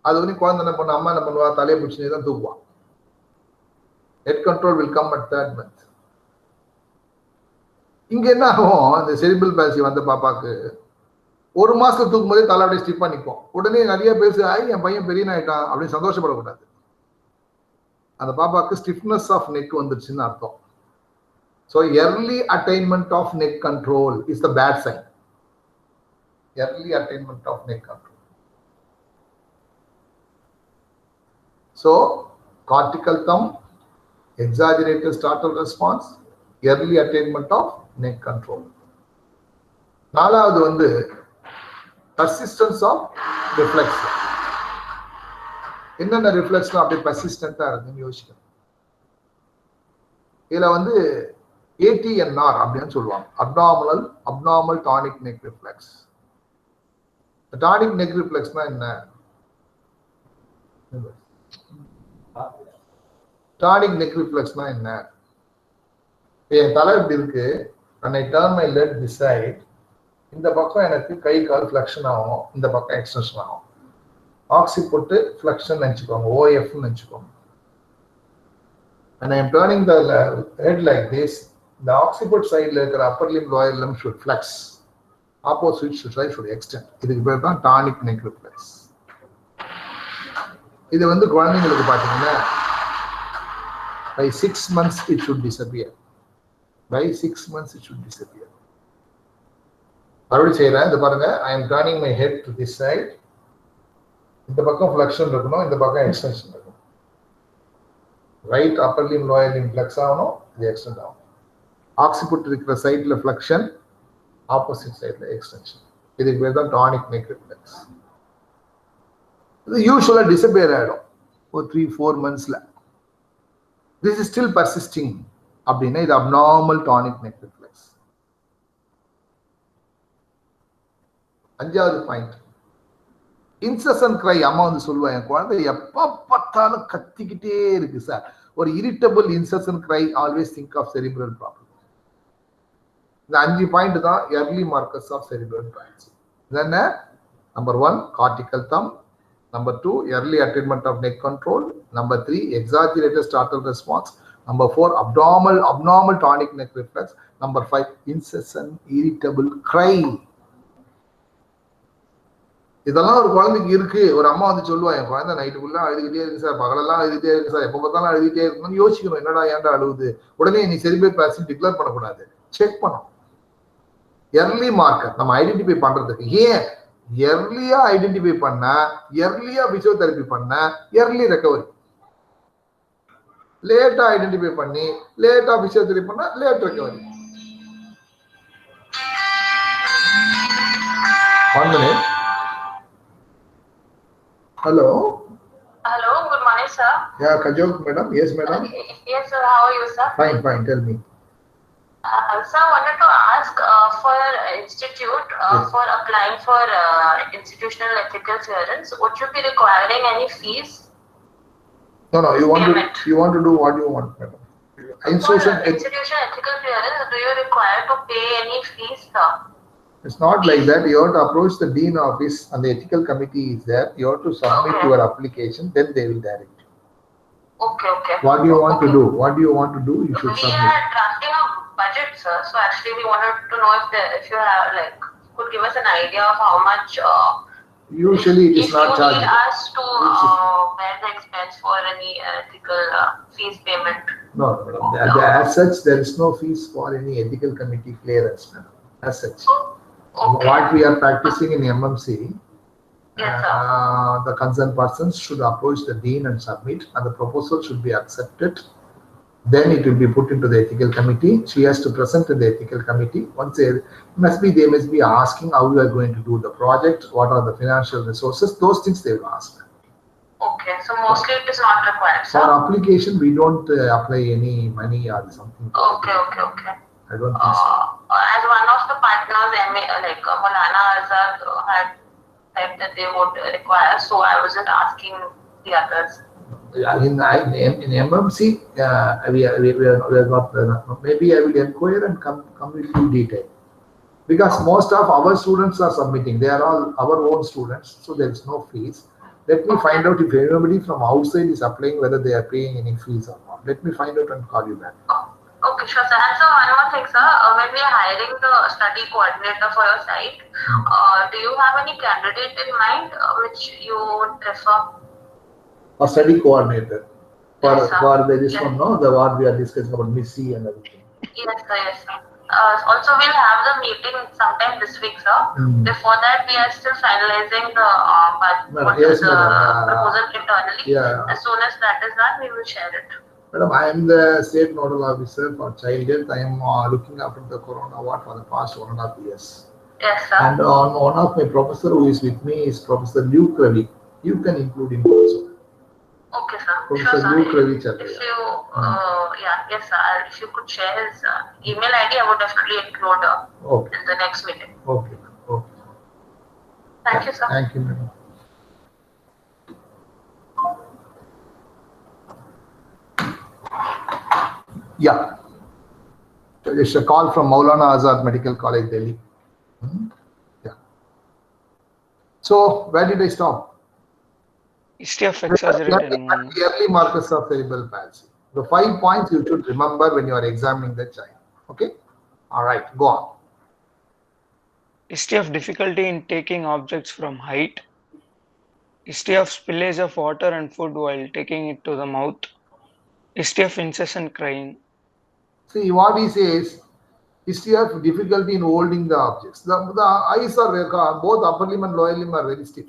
அது வந்து குழந்தை என்ன பண்ண, அம்மா என்ன பண்ணுவா, தலையை பிடிச்சினே தான் தூக்குவான். Head control will come at 3rd month. இங்க என்ன ஆகும், இந்த செரிபிரல் பால்சி வந்த பாப்பாக்கு 1 மாசத்துல தூக்கும் போதே தலை அப்படியே ஸ்டிப்பா நிற்கும். உடனே நிறைய பேசு, என் பையன் பெரிய ஆயிட்டான் அப்படின்னு சந்தோஷப்படக்கூடாது. அந்த பாப்பாக்கு ஸ்டிஃப்னஸ் ஆஃப் நெக் வந்துருச்சுன்னு அர்த்தம். So early attainment of neck control is the bad sign. Early attainment of neck control. So cortical thumb, exaggerated startle response, early attainment of neck control. 4வது வந்து persistence of reflex. என்னென்ன ரிஃப்ளெக்ஸ்லாம் அப்படியே பர்சிஸ்டண்டா இருக்குன்னு யோசிக்கணும். இதுல வந்து ATNR அப்படின்னு சொல்லுவாங்க, abnormal tonic neck reflex. Tonic neck ரிஃப்ளெக்ஸ்னா என்ன? டானிக் நெக் ரிஃப்ளெக்ஸ்னா என்ன? என் தலை இப்படி இருக்கு, when I turn my leg this side, இந்த பக்கம் எனக்கு கை கால் ஃபிளெக்ஷன் ஆகும், இந்த பக்கம் எக்ஸ்டென்ஷன் ஆகும். ஆக்சிபுட் ஃபிளெக்ஷன் நினைச்சுக்கோங்க, OF நினைச்சுக்கோங்க. And I am turning the head like this, the occiput side இருக்கிற upper limb lower limb should flex, opposite side should extend. இதுக்கு பேர் தான் டானிக் நெக் ரிஃப்ளெக்ஸ். இது வந்து குழந்தைங்களுக்கு பார்த்தீங்கன்னா by 6 months it should disappear. By 6 months it should disappear. மறுபடியும் செய்யறேன், இது பாருங்க, I am turning my head to this side. இந்த பக்கம் ஃபிளெக்ஷன் இருக்கணும், இந்த பக்கம் எக்ஸ்டென்ஷன் இருக்கணும். Right Appar Lim lower Lim flex ஆகணும், இது எக்ஸ்டெண்ட் ஆகும். ஆக்சிபுட் இருக்கிற சைட்ல ஃபிளெக்ஷன், ஆப்போசிட் சைட்ல எக்ஸ்டென்ஷன். இதுக்கு பேர் தான் டானிக் நெக் ரிஃப்ளெக்ஸ். இது யூஸ்வலா டிசப்பியர் ஆயிடும் ஒரு 3-4 monthsல. திஸ் இஸ் ஸ்டில் பர்சிஸ்டிங் அப்படின்னா இது அப்நார்மல் டானிக் நெக் ரிஃப்ளெக்ஸ். 5வது பாயிண்ட், இன்செசன்ட் கிரை. அம்மா வந்து சொல்லுவாங்க, என் குழந்தை எப்ப பார்த்தாலும் கத்திக்கிட்டே இருக்கு சார். ஒரு irritable incessant cry, always think of cerebral problem. இந்த 5 பாயிண்ட் தான் early markers of cerebral palsy. என்ன? Number 1 cortical thumb, number 2 early attainment of neck control, number 3 exaggerated startle response, number 4 abnormal tonic neck reflex, number 5 incessant irritable cry. இதெல்லாம் ஒரு குழந்தைக்கு இருக்கு. ஒரு அம்மா வந்து சொல்லுவா, என் குழந்தை நைட்டுக்குள்ள அழுதுகிட்டே இருக்கு சார், பகலெல்லாம் அழுதுகிட்டே இருக்கு சார், எப்ப பார்த்தாலும் அழுதுகிட்டே இருக்கணும்னு யோசிக்கணும். என்னடா ஏன்டா அழுகுது? உடனே நீ செரிபிரல் பால்சி டிக்ளேர் பண்ணக்கூடாது, செக் பண்ணணும். early மார்க்கர் நம்ம ஐடென்டிஃபை பண்றதுக்கு. ஏன் early-ஆ ஐடென்டிஃபை பண்ண, early-ஆ பிசியோதெரபி பண்ண, early ரெக்கவரி. லேட்டா ஐடென்டிஃபை பண்ணி லேட்டா பிசியோதெரபி பண்ண, late recovery. 1 minute. Hello. Hello, good morning, sir. Yeah, Kajok madam. Yes, madam. Yes, sir. How are you, sir? Fine. Tell me. Sir, I wanted to ask for institute Yes. for applying for institutional ethical clearance. Would you be requiring any fees? No. You want Payment. to do what you want, madam. For institutional ethical clearance, do you require to pay any fees, sir? It's not like that. You have to approach the dean office and the ethical committee is there. You have to submit your application, then they will direct you. Okay. What do you want to do? You should We submit. are drafting a budget, sir. So actually, we wanted to know if you have could give us an idea of how much. Usually it is not If you charged. need us to bear the expense for any ethical fees payment. No. As such, there is no fees for any ethical committee clearance, madam. As such. Okay. What we are practicing in MMC, Yes, sir. the concerned persons should approach the dean and submit, and the proposal should be accepted. Then it will be put into the ethical committee. She has to present to the ethical committee. Once they must be asking how you are going to do the project, what are the financial resources, those things they will ask. Okay, so mostly it is not required, For sir. application, we don't apply any money or something. Okay. I don't think so. As one of the partners, Maulana Azad had said that they would require, so I wasn't asking the others. In MMC, we are not. Maybe I will inquire and come with you detail. Because most of our students are submitting. They are all our own students, so there is no fees. Let me find out if anybody from outside is applying, whether they are paying any fees or not. Let me find out and call you back. Okay, sure, sir. And so one more thing, sir. When we are hiring the study coordinator for your site, do you have any candidate in mind which you would prefer? A study coordinator. Yes, sir. For this one, no, the what we are discussing about Missy and everything. Yes, sir. Also, we'll have the meeting sometime this week, sir. Before that, we are still finalizing the proposal internally. Yeah. As soon as that is done, we will share it. Madam, I am the state nodal officer for child health. I am looking after the corona ward for the past 1.5 years. Yes, sir. And one of my professor who is with me is Professor Luke Ravi. You can include him also. Okay, sir. Professor Sure, sir. Luke Ravi If you, yes, sir. If you could share his email ID, I would definitely include in the next meeting. Okay. Thank you, sir. Thank you, madam. Yeah. It's a call from Maulana Azad Medical College, Delhi. Yeah. So, where did I stop? History of exaggerated movement. Early markers of cerebral palsy. The 5 points you should remember when you are examining the child. Okay? All right, go on. History of difficulty in taking objects from height. History of spillage of water and food while taking it to the mouth. History of incessant crying. See what he says, history of difficulty in holding the objects. The eyes are, both upper limb and lower limb are very stiff.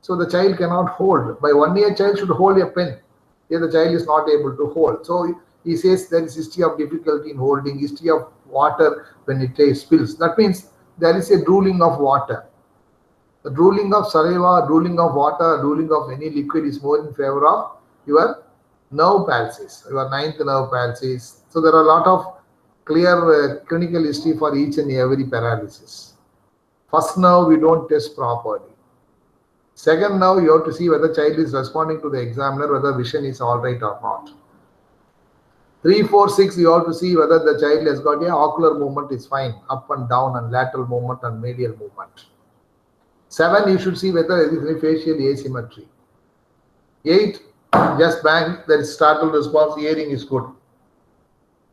So the child cannot hold. By 1 year, child should hold a pen. Here the child is not able to hold. So he says there is history of difficulty in holding, history of water when it spills. That means there is a drooling of water. The drooling of saliva, drooling of water, drooling of any liquid is more in favor of your nerve palsies, your 9th nerve palsies. So there are a lot of clear clinical history for each and every paralysis. First nerve we don't test properly. Second nerve you have to see whether child is responding to the examiner, whether vision is all right or not. 3, 4, 6 you have to see whether the child has got a ocular movement is fine, up and down and lateral movement and medial movement. 7 you should see whether there is any facial asymmetry. 8 just bang, there is startle response, hearing is good.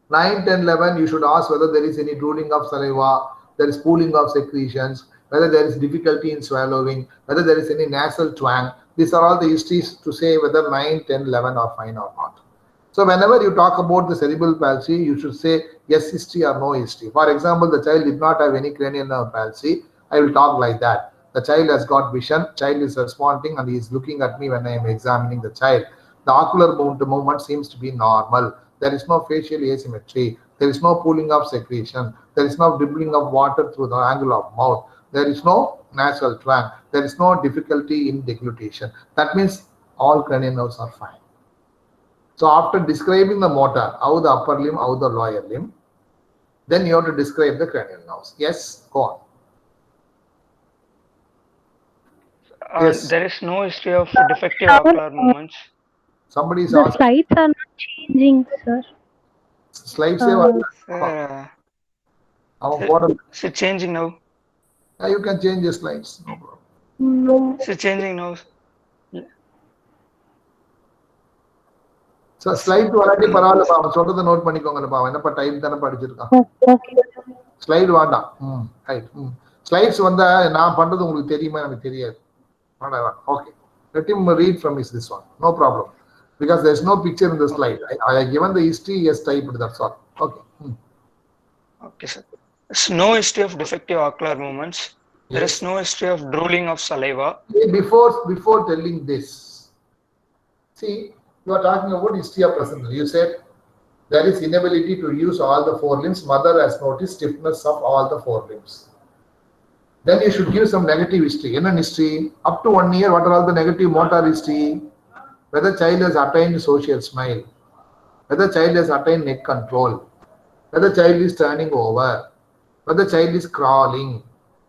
9, 10, 11 you should ask whether there is any drooling of saliva, there is pooling of secretions, whether there is difficulty in swallowing, whether there is any nasal twang. These are all the histories to say whether 9, 10, 11 are fine or not. So whenever you talk about the cerebral palsy, you should say yes history or no history. For example, the child did not have any cranial nerve palsy. I will talk like that. The child has got vision, child is responding and he is looking at me when I am examining the child. The ocular movement seems to be normal. There is no facial asymmetry. There is no pooling of secretion. There is no dribbling of water through the angle of mouth. There is no nasal twang. There is no difficulty in deglutition. That means all cranial nerves are fine. So after describing the motor, how the upper limb, how the lower limb, then you have to describe the cranial nerves. Yes, go on. Yes. There is no history of defective ocular movements. Somebody is The asking. slides are not changing, sir. Slides Is it changing now? You can change the slides. No problem. No. Is it changing now? So slide already பரவாயில்லை அவன் சொல்றத note பண்ணிக்கோங்கப்பா அவன் என்னப்பா time தானே படிச்சிருக்கான். Slide வேண்டாம். Right. Slides வந்தா நான் பண்றது உங்களுக்கு தெரியுமா எனக்கு தெரியாது. Okay. Let him read from this one. No problem. Because there is no picture in the slide. I have given the history, yes, typed, that's all. Okay. Okay, sir. There's no history of defective ocular movements. There is no history of drooling of saliva. Before telling this, see, you are talking about history of present. You said There is inability to use all the four limbs. Mother has noticed stiffness of all the four limbs. Then you should give some negative history. In an history, up to 1 year, what are all the negative motor history? Whether child has attained social smile, whether child has attained neck control, whether child is turning over, whether child is crawling,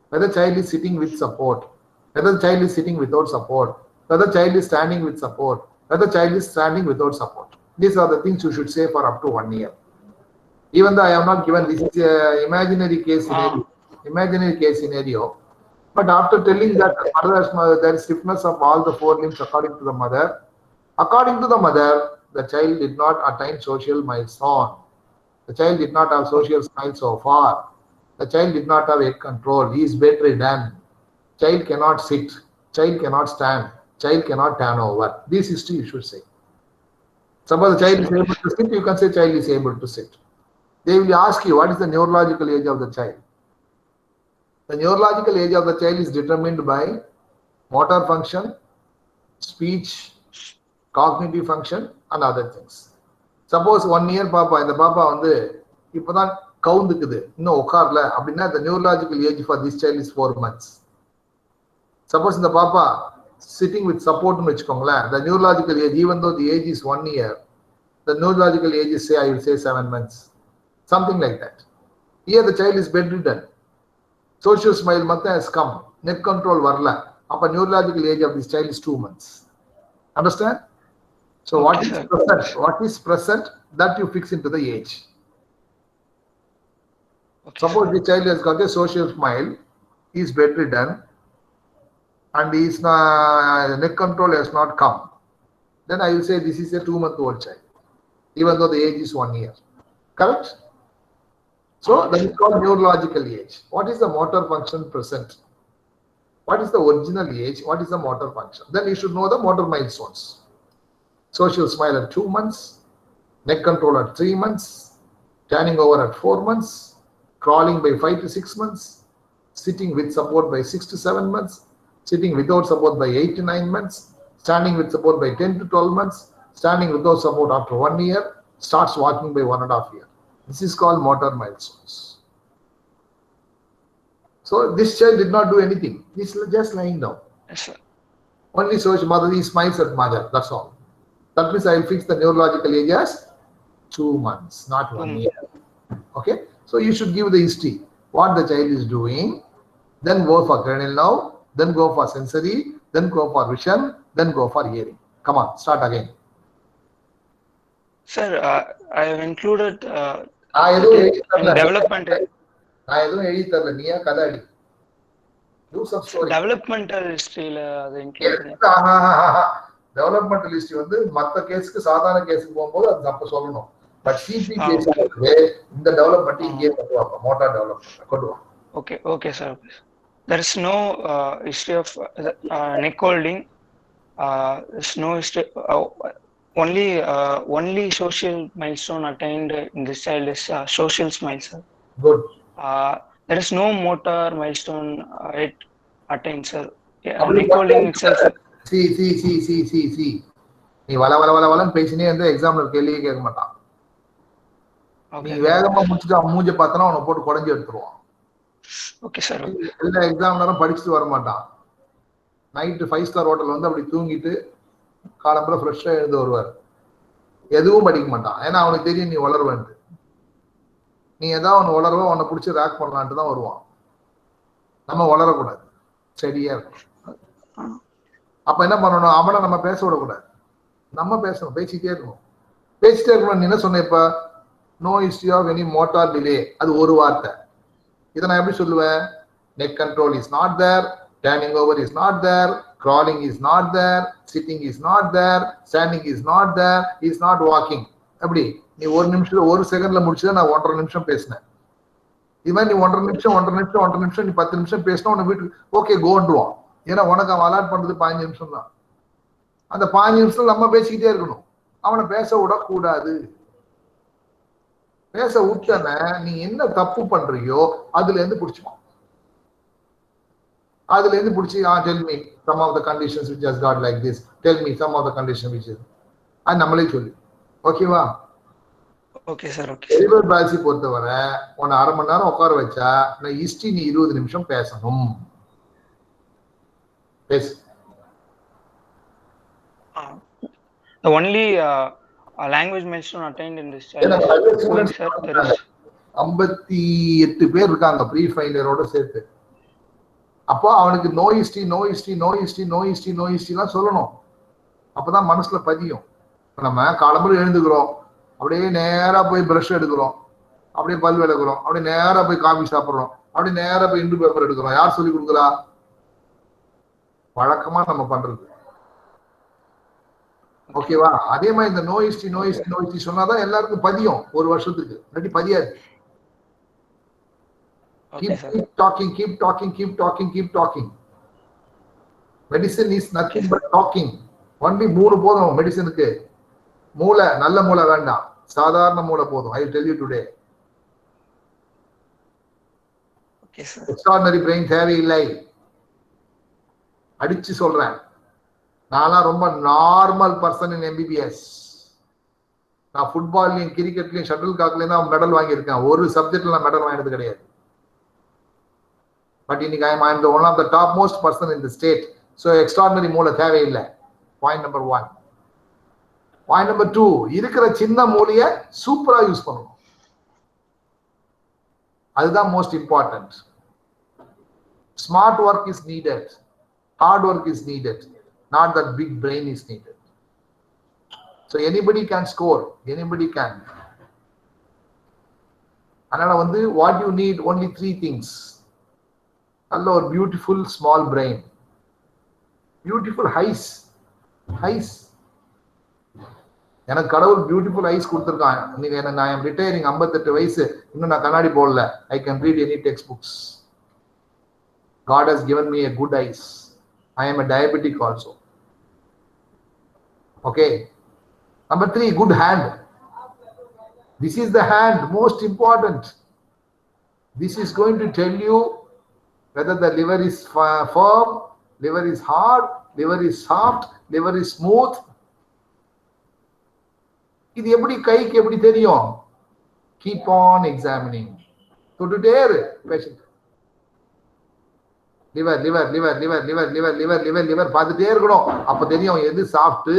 whether child is sitting with support, whether child is sitting without support, whether child is standing with support, whether child is standing without support. These are the things you should say for up to 1 year. Even though I have not given, this is an imaginary case scenario. But after telling that there is stiffness of all the four limbs according to the mother, the child did not attain social milestone. The child did not have social smile so far. The child did not have head control. He is bedridden. Child cannot sit. Child cannot stand. Child cannot turn over. This history you should say. Suppose the child is able to sit, you can say child is able to sit. They will ask you what is the neurological age of the child. The neurological age of the child is determined by motor function, speech, cognitive function and other things. Suppose 1 year papa, இந்த பாப்பா வந்து இப்பதான் கவுந்துக்குது, இன்னும் உட்காரல அப்படின்னா the neurological age for this child is 4 months. Suppose இந்த பாப்பா sitting with support னு வெச்சுக்கோங்களேன், the neurological age, even though the age is 1 year, the neurological age is, say, I will say 7 months, something like that. Here the child is bedridden, social smile matha has come, neck control varla, appa neurological age of this child is 2 months. Understand? So what is present that you fix into the age. Okay. Suppose the child has got a social smile, he is bedridden, and his neck control has not come, then I will say this is a 2-month-old child, even though the age is 1 year. Correct? So that is called neurological age. What is the motor function present? What is the original age? What is the motor function? Then you should know the motor milestones. Social smile at 2 months, neck control at 3 months, turning over at 4 months, crawling by 5 to 6 months, sitting with support by 6 to 7 months, sitting without support by 8 to 9 months, standing with support by 10 to 12 months, standing without support after 1 year, starts walking by 1.5 years. This is called motor milestones. So this child did not do anything. He is just lying down. Yes, sir. Only social mother, he smiles at mother. That's all. That means I will fix the neurological age as 2 months, not 1 year. Okay? So you should give the history. What the child is doing, then go for cranial nerve, then go for sensory, then go for vision, then go for hearing. Come on, start again. Sir, I have included in development. Do some story. Developmental history அது include. Developmental history வந்து மத்த கேஸ்க்கு சாதாரண கேஸ்க்கு போகும்போது அது தப்பு சொல்லணும். But CP கேஸ்க்கு இந்த development இங்கே கொண்டு வாங்க, மோட்டார் டெவலப்மென்ட் கொண்டு வாங்க. Okay, sir. There is no history of neck holding. There's no history. Only social milestone attained in this child is social smile, sir. Good. There is no motor milestone attained, sir. Neck holding itself. See. நீ வளன்னு பேசினே வந்து எக்ஸாம்ல கேள்வியே கேட்க மாட்டான். நீ வேகமா முடிச்சுட்டு மூஞ்ச பார்த்தனா அவனை போட்டு குடஞ்சி எடுத்துருவான். Okay sir. எல்லா எக்ஸாம்லரும் படிச்சுட்டு வர மாட்டான். நைட்டு 5 ஸ்டார் ஹோட்டல் வந்து அப்படி தூங்கிட்டு காலம்பர ஃப்ரெஷ்ஷா எழுந்து வருவார். எதுவும் படிக்க மாட்டான். ஏன்னா அவனுக்கு தெரியும் நீ வளருவேன்ட்டு. நீ ஏதாவது ஒன்று வளருவ, அவனை பிடிச்சி ரேக் பண்ணலான்ட்டு தான் வருவான். நம்ம வளரக்கூடாது, சரியா இருக்கும். அப்ப என்ன பண்ணணும், அவனை நம்ம பேச விடக்கூடாது, நம்ம பேசணும், பேசிட்டே இருக்கணும். நீ என்ன சொன்ன இப்ப, no history of any motor delay, அது ஒரு வார்த்தை. இதை நான் எப்படி சொல்லுவேன், neck control is not there, turning over is not there, crawling is not there, sitting is not there, standing is not there, is not walking. அப்படி நீ ஒரு நிமிஷத்துல ஒரு செகண்ட்ல முடிச்சத நான் 1.5 நிமிஷம் பேசினேன். இது மாதிரி நீ 1.5 நிமிஷம் நீ 10 நிமிஷம் பேசினா உன்னை வீட்டுக்கு ஓகே கோன்றுவான். ஏன்னா உனக்கு அவன் அலாட் பண்றது 15 நிமிஷம் தான். அந்த 15 நிமிஷம் நம்ம பேசிக்கிட்டே இருக்கணும். அவனை பேச விடக்கூடாது. பேச விட்டன நீ என்ன தப்பு பண்றியோ அதுல இருந்து பிடிச்சுப்பான். அதுல இருந்து பிடிச்சி tell me some of the conditions which has got like this, tell me some of the conditions which is, அது நம்மளே சொல்லு. ஓகேவா? Okay sir. Okay. Cerebral palsy பொறுத்தவரை உன்னை அரை மணி நேரம் உட்கார வச்சா நான் ஹிஸ்டரி நீ 20 நிமிஷம் பேசணும். பேசு. The only language milestone attained in this child is going, sir. There is 58 பேர் இருக்காங்க ப்ரீ ஃபைனலரோட சேர்த்து. அப்போ அவனுக்கு நோ ஹிஸ்டரிலாம் சொல்லணும். அப்பதான் மனசுல பதியும். நம்ம காலம்புற எழுந்துக்கிறோம், அப்படியே நேரா போய் பிரஷ் எடுக்கிறோம், அப்படியே பல் விளக்குறோம், அப்படியே நேரா போய் காபி சாப்பிடுறோம், அப்படியே நேரா போய் இண்டு பேப்பர் எடுக்கிறோம். யார் சொல்லி கொடுக்குறா? வழக்கமா நம்ம பண்றது. ஓகேவா? அதே மாதிரி இந்த நோ ஹிஸ்டரி சொன்னாதான் எல்லாருக்கும் பதியும். ஒரு வருஷத்துக்கு இல்லாட்டி பதியாது. Keep talking. Medicine is nothing but talking. Only 3 போதும் மெடிசனுக்கு. மூளை, நல்ல மூளை வேண்டாம், சாதாரண மூளை போதும். I will tell you today. Okay sir. Extraordinary brain தேவையில்லை. அடிச்சு சொல்றேன். நான்லாம் ரொம்ப நார்மல் பர்சன் இன் MBBS. நான் ஃபுட்பால்லையும் கிரிக்கெட்லையும் ஷட்டில் காக்லையும் தான் மெடல் வாங்கியிருக்கேன். ஒரு சப்ஜெக்ட்ல நான் மெடல் வாங்கினது கிடையாது. பட் இன்னைக்கு I am the one of the top most person in the state. So extraordinary மூளை தேவையில்லை. Point number 1. Point number 2, இருக்கிற சின்ன மூளையை சூப்பரா யூஸ் பண்ணணும். அதுதான் most important. Smart work is needed. Hard work is needed. Not that big brain is needed. So anybody can score. Anybody can. அதனால what you need only 3 things. நல்ல ஒரு beautiful small brain, beautiful ice. எனக்கு கடவுள் beautiful ice கொடுத்துருக்கான். இன்னைக்கு நான் M retiring, 58 வயசு, இன்னும் நான் கண்ணாடி போடல. I can read any text books. God has given me a good eyes. I am a diabetic also. Okay. Number 3, good hand. This is the hand, most important. This is going to tell you whether the liver is firm, liver is hard, liver is soft, liver is smooth. இது எப்படி கைக்கு எப்படி தெரியும்? Keep on examining. தொட்டுட்டே இரு patient. Liver பார்த்துட்டே இருக்கணும். அப்ப தெரியும் எது சாஃப்ட்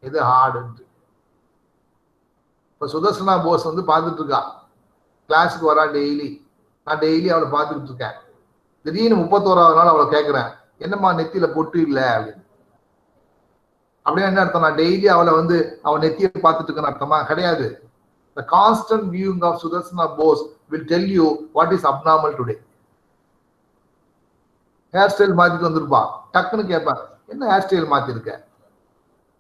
எது ஹார்டு. இப்ப சுதர்சனா போஸ் பார்த்துட்டு இருக்கா, கிளாஸுக்கு வரா டெய்லி. நான் டெய்லி அவளை பார்த்துக்கிட்டு இருக்கேன். திடீர்னு 31வது நாள் அவளை கேட்கிறேன், என்னம்மா நெத்தியில பொட்டு இல்லை அப்படின்னு. அப்படியே என்ன அர்த்தம்? நான் டெய்லி அவளை அவன் நெத்தியை பார்த்துட்டு இருக்கேன்னு அர்த்தமா? கிடையாது. The constant viewing of Sudarsana Bose will tell you what is abnormal today. Hair style மாத்திட்டு வந்திருப்பா, டக்குன்னு கேட்பேன், என்ன ஹேர் ஸ்டைல் மாத்திருக்க?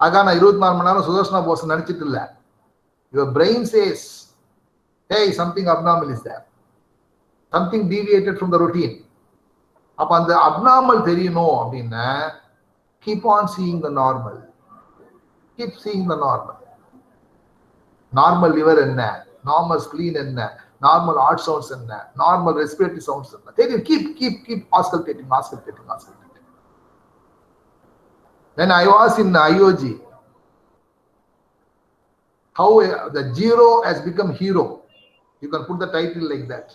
ஆகா, நான் 24 மணி நேரம் சுதர்சனா போஸ் நினைச்சிட்டு இல்ல. Your brain says, hey, something abnormal is there. Something deviated from the routine. அப்ப அந்த abnormal தெரியணும் அப்படின்னா keep on seeing the normal. Keep seeing the normal. Normal liver என்ன, normal spleen என்ன, normal heart sounds என்ன, normal respiratory sounds என்ன தெரியும். Keep auscultating. When I was in IOG, how the zero has become hero. You can put the title like that.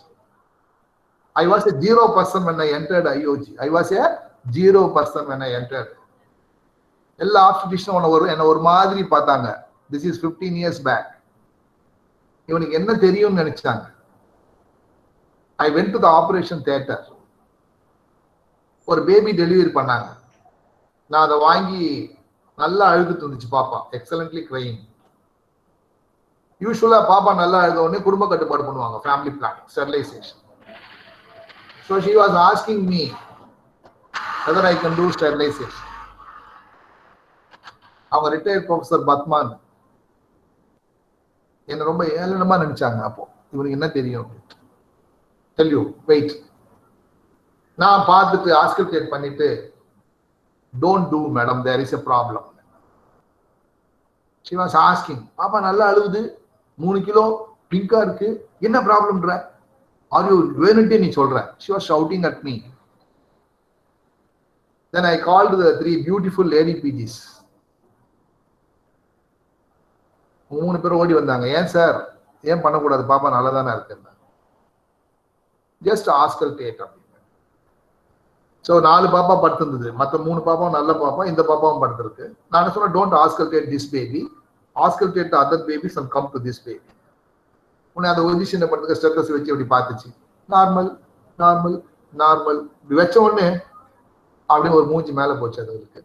I was a 0% when I entered IOG. I was a 0% when I entered. எல்லா ஆப்ஸ்டிஷனும் என்ன ஒரு மாதிரி பார்த்தாங்க. This is 15 years back. இவனுக்கு என்ன தெரியும்னு நினைச்சாங்க. I went to the operation theater. ஒரு பேபி டெலிவரி பண்ணாங்க. நான் அதை வாங்கி நல்லா அழுதுட்டு இருந்துச்சு பாப்பா. Excellently crying. யூஸ்வலா பாப்பா நல்லா அழுத உடனே குடும்ப கட்டுப்பாடு பண்ணுவாங்க, family planning, sterilisation. So she was asking me whether I can do sterilization. அவங்க ரிட்டையர்ட் ப்ரொஃபசர் பத்மான் என்ன ரொம்ப ஏளனமா நினைச்சாங்க. அப்போ இவனுக்கு என்ன தெரியும்? Tell you, wait. நான் பார்த்துட்டு ஆஸ்கல்டேட் பண்ணிட்டு, don't do madam, there is a problem. She was asking, பாப்பா நல்லா அழுகுது, 3 கிலோ பிங்கா இருக்கு, என்ன ப்ராப்ளம்ன்ற? Are you வேணும்ட்டே நீ சொல்ற? She was shouting at me. Then I called the 3 beautiful lady PGs. 3 பேரும் ஓடி வந்தாங்க. ஏன் சார், ஏன் பண்ணக்கூடாது, பாப்பா நல்லா தானே இருக்கு. ஜஸ்ட் ஆஸ்கல்டேட் அப்படின்னு. ஸோ 4 பாப்பா படுத்திருந்தது, மற்ற 3 பாப்பாவும் நல்ல பாப்பா, இந்த பாப்பாவும் படுத்திருக்கு. நான் சொன்னேன், don't auscultate this baby, auscultate the other babies and come to this baby. உன்னை அந்த பொசிஷனை படுத்துக்க ஸ்டெத்தஸ் வச்சு அப்படி பார்த்துச்சு. நார்மல் நார்மல் நார்மல் இப்படி வச்ச உடனே அப்படின்னு ஒரு மூஞ்சி மேலே போச்சு. அதுக்கு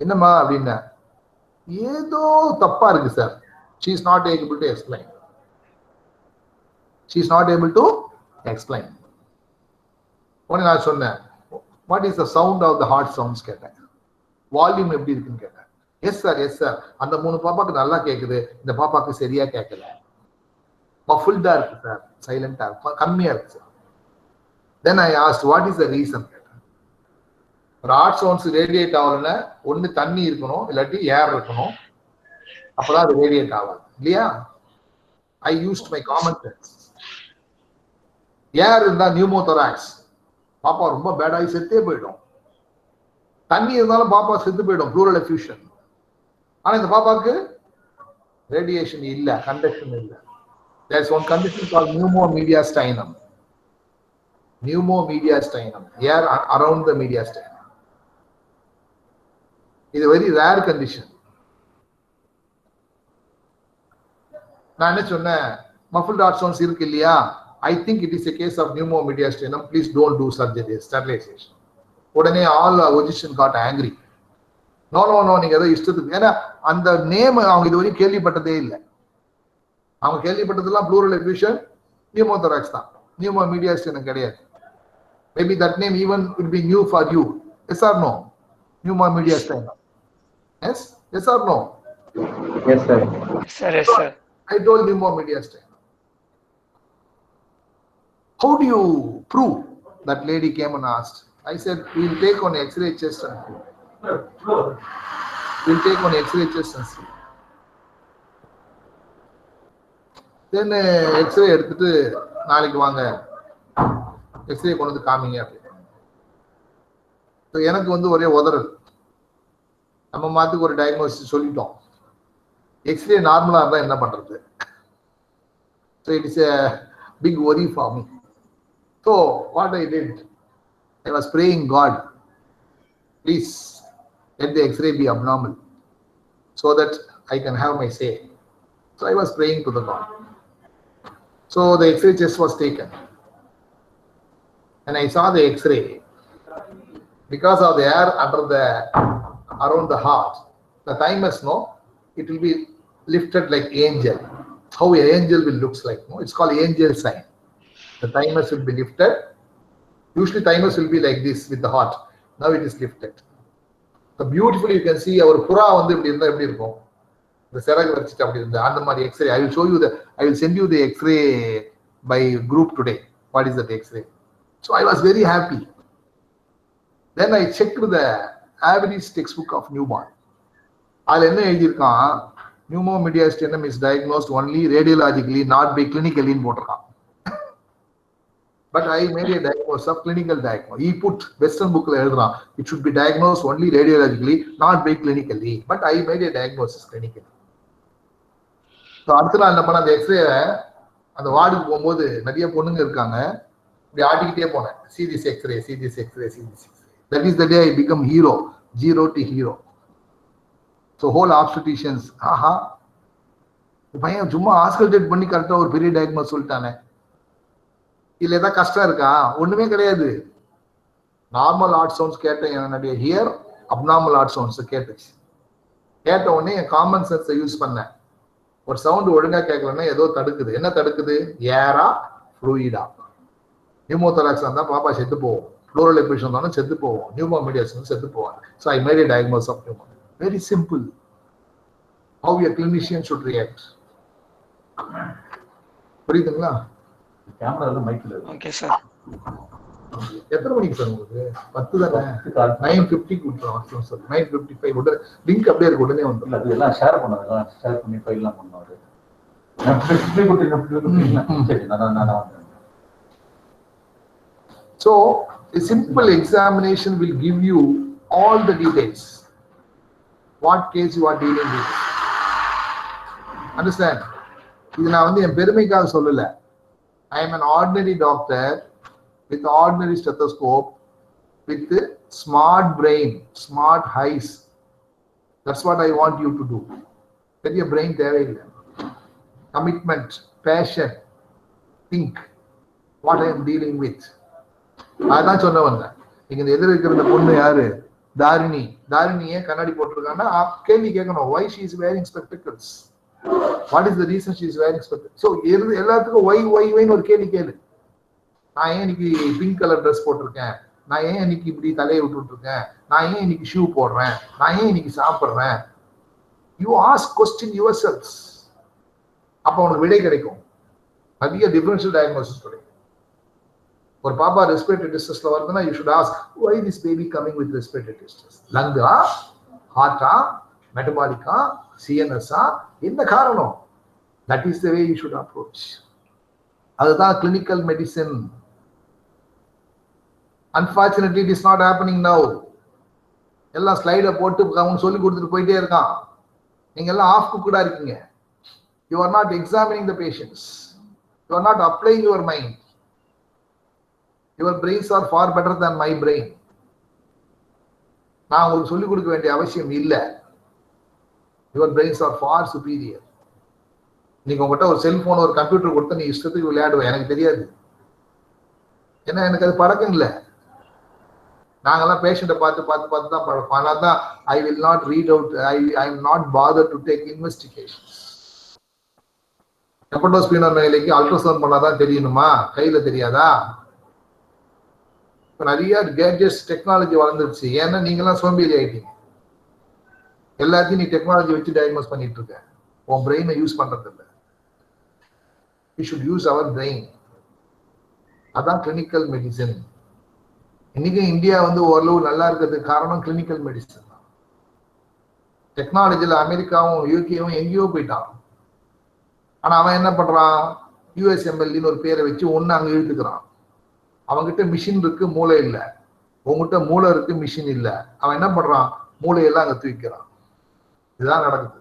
என்னம்மா அப்படின்னா, ஏதோ தப்பா இருக்கு sir. she is not able to explain. she is not able to explain. உடனே நான் சொன்னேன், what is the sound of the heart sounds கேட்டேன். வால்யூம் எப்படி இருக்குன்னு கேட்டேன். எஸ் சார், எஸ் சார், அந்த 3 பாப்பாக்கு நல்லா கேட்குது, இந்த பாப்பாக்கு சரியா கேட்கல, மஃபுல்டா இருக்கு சார், சைலண்டா கம்மியா இருக்கு sir. Then I asked what is the reason கேட்டேன். ஒரு ஹார்ட் சவுண்ட்ஸ் ரேடியேட் ஆகலன்னா ஒன்று தண்ணி இருக்கணும், இல்லாட்டி ஏர் இருக்கணும், அப்பதான் அது ரேடியேட் ஆகாது இல்லையா? I used my common sense. Air இருந்தா நியூமோதொராக்ஸ், பாப்பா ரொம்ப பேடாகி செத்தே போயிடும். தண்ணி இருந்தாலும் பாப்பா செத்து போயிடும், ப்ளூரல் எஃப்யூஷன். ஆனா இந்த பாப்பாக்கு ரேடியேஷன் இல்ல, கண்டக்ஷன் இல்ல. There is one condition called pneumomediastinum. Pneumomediastinum, air around the mediastinum. It is a very rare condition. நான் என்ன சொன்னேன், muffled heart sounds இருக்கு இல்லையா, I think it is a case of pneumomediastinum, please don't do surgery, sterilization. உடனே all opposition got angry. No no no, நீங்க ஏதோ இஷ்டத்துக்கு, ஏன்னா அந்த நேம் அவங்க இதுவரையும் கேள்விப்பட்டதே இல்லை. அவங்க கேள்விப்பட்டதெல்லாம் ப்ளூரல் எஃப்யூஷன், நியூமோதொராக்ஸ் தான், நியூமோமீடியாஸ்டினம் கிடையாது. Maybe that name even will be new for you. Yes or no? Pneumomediastinum. Yes, yes or no? Yes sir. Sir, yes, sir. I told pneumomediastinum. How do you prove? That lady came and asked. I said, we'll take on X-ray chest and see. We'll take on X-ray chest and see. Then X-ray எடுத்துட்டு நாளைக்கு வாங்க, x ray கொண்டு வந்து காமிங்க அப்படின்னு. எனக்கு வந்து ஒரே உதறல். நம்ம மாத்துக்கு ஒரு டயக்னோசிஸ் சொல்லிட்டோம், எக்ஸ்ரே நார்மலா இருந்தா என்ன பண்றது? So it is a big worry for me. So what I did, I was praying God, please let the X-ray be abnormal so that I can have my say. So I was praying to the God. So the X-ray test was taken, and I saw the X-ray. Because of the air under the around the heart, the thymus, no, it will be lifted like angel. How an angel will looks like, no? It's called angel sign. The thymus will be lifted. Usually thymus will be like this with the heart. Now it is lifted. So beautifully you can see our pura வந்து இப்படி இருந்தா எப்படி இருக்கும், இந்த சிறகு வச்சுட்டு அப்படி இருந்தா அந்த மாதிரி X-ray. I will show you the, I will send you the X-ray by group today. What is that X-ray? So I was very happy. Then I checked the average textbook of newborn. அதில் என்ன எழுதியிருக்கான், pneumomediastinum is diagnosed only radiologically, not by clinically போட்டிருக்கான். But I made a diagnosis of clinical diagnosis. He put Western book எழுதுறான், it should be diagnosed only radiologically, not by clinically. But I made a diagnosis clinically. So அடுத்த நாள் என்ன பண்ண, அந்த x ray அந்த வார்டுக்கு போகும்போது நிறைய பொண்ணுங்க இருக்காங்க, இப்படி ஆட்டிக்கிட்டே போனேன். See this X-ray, see this X-ray, see this X-ray. That is the day I become hero, zero to hero. So whole obstetricians, ஆஹா பையன் சும்மா ஆஸ்கல்டேட் பண்ணி கரெக்டா ஒரு பெரிய டயக்னோஸ் சொல்லிட்டானே, இல்ல ஏதாவது கஷ்டம் இருக்கா? ஒண்ணுமே கிடையாது. நார்மல் ஹார்ட் சவுண்ட்ஸ் கேட்டேன், என்னுடைய ஹியர் அப்நார்மல் ஹார்ட் சவுண்ட்ஸ் கேட்டுச்சு. கேட்ட உடனே என் காமன் சென்ஸை யூஸ் பண்ணேன். ஒரு சவுண்ட் ஒழுங்கா கேட்கலன்னா ஏதோ தடுக்குது. என்ன தடுக்குது? ஏரா ஃப்ளூயிடா? நியூமோதொராக்ஸ் இருந்தா பாப்பா செத்து போவோம், ப்ளூரல் எஃப்யூஷன் இருந்தாலும் செத்து போவோம், நியூமோமீடியாஸ்டினம் செத்து போவாங்க. So I made a diagnosis of pneumo. Very simple. How a clinician should react. புரியுதுங்களா? கேமரா மைக்ல Okay, sir. எத்தனை மணிக்கு சார் உங்களுக்கு? 10 தானே? 9:50 கொடுத்துருவோம் சார். 9:55 உடனே லிங்க் அப்படியே இருக்கு, உடனே வந்து இல்ல அது எல்லாம் ஷேர் பண்ணுவாங்க, ஷேர் பண்ணி ஃபைல்லாம் பண்ணுவாரு. நான் ஃப்ரீ கொடுத்துருக்கேன். சரி, நான் So a simple examination will give you all the details. What case you are dealing with. Understand? இது நான் வந்து என் பெருமைக்காக சொல்லல. I am an ordinary doctor with ordinary stethoscope with smart brain, smart eyes. That's what I want you to do. பெரிய brain தேவையில்லை. Commitment, passion, think what I am dealing with. அதான் சொல்ல வந்தேன். நீங்க இந்த எதிர இருக்கிற பொண்ணு யாரு? தாரிணி. தாரிணியே கண்ணாடி போட்டிருக்காங்கன்னா கேள்வி கேட்கணும். Why she is wearing spectacles? What is the reason she is wearing spectacles? So எல்லாத்துக்கும் why ஒரு கேள்வி கேளு. நான் ஏன் இன்னைக்கு பிங்க் கலர் ட்ரெஸ் போட்டிருக்கேன்? நான் ஏன் இன்னைக்கு இப்படி தலையை விட்டுட்டு இருக்கேன்? நான் ஏன் இன்னைக்கு ஷூ போடுறேன்? நான் ஏன் இன்னைக்கு சாப்பிடுறேன்? You ask question yourselves. அப்ப உனக்கு விடை கிடைக்கும். நிறைய டிஃபரன்ஷியல் டயக்னோசிஸ் கிடைக்கும். ஒரு பாப்பா ரெஸ்பிரேட்டரி டிஸ்ட்ரெஸ்ல வருதுன்னா you should ask why this baby coming with respiratory distress? Lanka, ஹார்ட்டா, மெட்டபாலிக்கா, சிஎன்எஸ்ஆ, என்ன காரணம்? That is the way you should approach. அதுதான் clinical medicine. Unfortunately, it is not happening now. எல்லாம் ஸ்லைடை போட்டு அவன் சொல்லி கொடுத்துட்டு போயிட்டே இருக்கான். நீங்க எல்லாம் ஆஃப் குக்கடா இருக்கீங்க. You are not examining the patients. You are not applying your mind. Your brains are far better than my brain. நான் உங்களுக்கு சொல்லிக் கொடுக்க வேண்டிய அவசியம் இல்லை. Your brains are far superior. நீங்க உங்ககிட்ட ஒரு செல்போன் ஒரு கம்ப்யூட்டர் கொடுத்து நீ இஷ்டத்துக்கு விளையாடுவேன், எனக்கு தெரியாது. ஏன்னா எனக்கு அது பழக்கம் இல்லை. நாங்கெல்லாம் பேஷண்ட்டை பார்த்து தான் பழக்கம். அதனால தான் I will not read out, I am not bothered to take investigations. ஹெப்படோஸ்பினல் நிலைக்கு அல்ட்ராசவுண்ட் பண்ணாதான் தெரியணுமா? கையில தெரியாதா? இப்போ நிறைய கேட்ஜெட்ஸ் டெக்னாலஜி வளர்ந்துருச்சு. ஏன்னா நீங்களாம் சோம்பேறி ஆயிட்டீங்க. எல்லாத்தையும் நீ டெக்னாலஜி வச்சு டயக்னோஸ் பண்ணிட்டு இருக்க. உன் பிரெயினை யூஸ் பண்றது இல்லை. We should use our brain. அதான் கிளினிக்கல் மெடிசன். இன்னைக்கு இந்தியா வந்து ஓரளவு நல்லா இருக்கிறதுக்கு காரணம் கிளினிக்கல் மெடிசன் தான். டெக்னாலஜில அமெரிக்காவும் யூகேவும் எங்கேயோ போயிட்டான். ஆனா அவன் என்ன பண்றான்? யூஎஸ்எம்எல்னு ஒரு பேரை வச்சு ஒன்னு அங்க இழுத்துக்கிறான். அவன்கிட்ட மிஷின் இருக்கு, மூளை இல்லை. உங்ககிட்ட மூளை இருக்கு, மிஷின் இல்லை. அவன் என்ன பண்றான்? மூளையெல்லாம் அங்க தூக்கிறான். இதுதான் நடக்குது.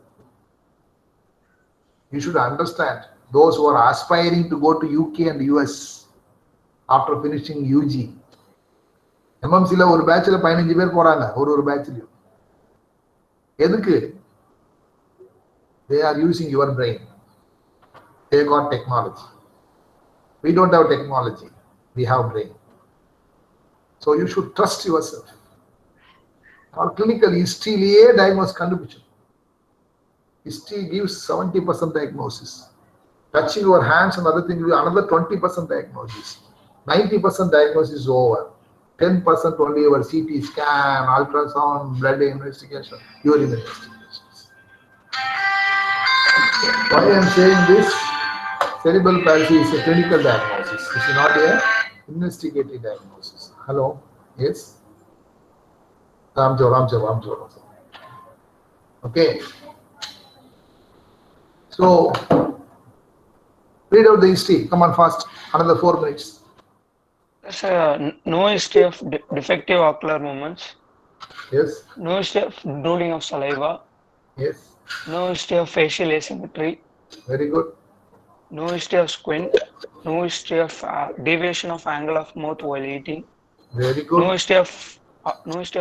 You should understand those who are aspiring to go to UK and US after finishing UG. MMCல ஒரு பேட்ச்ல 15 பேர் போறாங்க, ஒரு பேட்ச்லயும். எதுக்கு? They are using your brain. They got technology. We don't have technology. We have brain. So you should trust yourself. Our clinical history diagnosis contribution. History gives 70% diagnosis. Touching your hands and other things, another 20% diagnosis. 90% diagnosis is over. 10% only your CT scan, ultrasound, blood investigation, urine investigations. Why I am saying this? Cerebral palsy is a clinical diagnosis. It is not a investigative diagnosis. Hello? Yes? Ramjo. Okay. So, read out the history. Come on, fast. Another 4 minutes. No history of defective ocular movements. Yes. No history of drooling of saliva. Yes. No history of facial asymmetry. Very good. No history of squint. No history of deviation of angle of mouth while eating. Very good. No history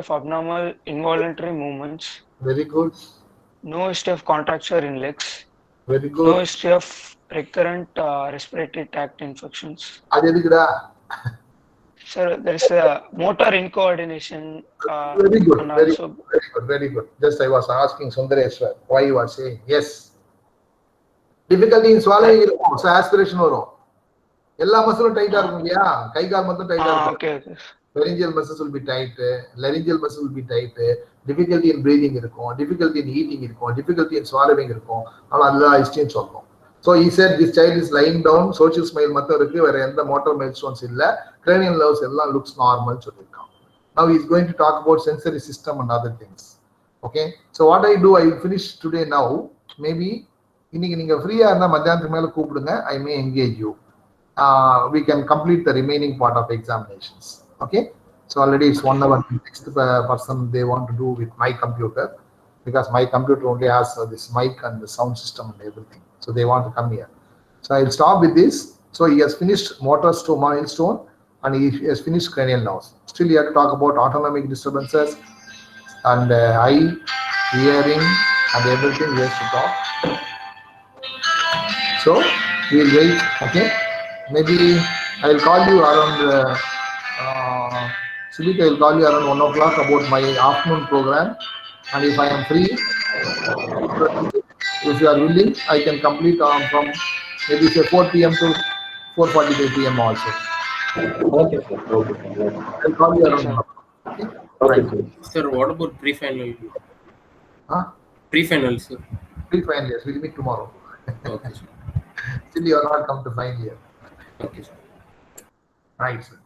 of abnormal involuntary movements. Very good. No history of contracture in legs. Very good. No history of recurrent respiratory tract infections. அது எதுக்குடா? Sir, there is a motor incoordination. Very good. And Very also, good. Very good. Very good. Just I was asking Sundareshwar why you are saying yes. Difficulty in swallowing இருக்கும். So aspiration வரும். எல்லா மசிலும் டைட்டா இருக்கும் இல்லையா? கை கால் மட்டும் டைட்டா இருக்கும். okay. Pharyngeal muscles will be tight, laryngeal muscles will be tight, difficulty in breathing இருக்கும், difficulty in eating இருக்கும், difficulty in swallowing இருக்கும். ஆனா எல்லா ஹிஸ்டரியும் சொல்லணும். So he said this child is lying down, social smile மட்டும் இருக்கு, வேற எந்த motor milestones இல்ல, cranial nerves எல்லாம் looks normal சொல்லிருக்கான். Now he is going to talk about sensory system and other things. Okay? So what I do, I will finish today now. Maybe இன்னைக்கு நீங்க ஃப்ரீயா இருந்தா மத்தியானத்துக்கு மேல கூப்பிடுங்க. I may engage you. We can complete the remaining part of examinations. Okay, so already it's 1 hour. Next person they want to do with my computer, because my computer only has this mic and the sound system and everything. So they want to come here. So I'll stop with this. So he has finished motor milestone and he has finished cranial nerves. Still, you have to talk about autonomic disturbances and eye, hearing, and everything he has to talk. So we'll wait. Okay, maybe I will call you around. Sudhit, I will call you around 1 o'clock about my afternoon program, and if I am free, if you are willing, I can complete from maybe say 4 p.m. to 4:45 p.m. also. Okay, sir. Okay, sir. I'll call you Okay, around. sir. Okay. Okay, Right. sir. Sir, what about pre-final? Huh? Pre-final, sir. Pre-final years. We'll meet tomorrow. Okay, sir. Still, you are not come to final year. Okay, sir. Right, sir.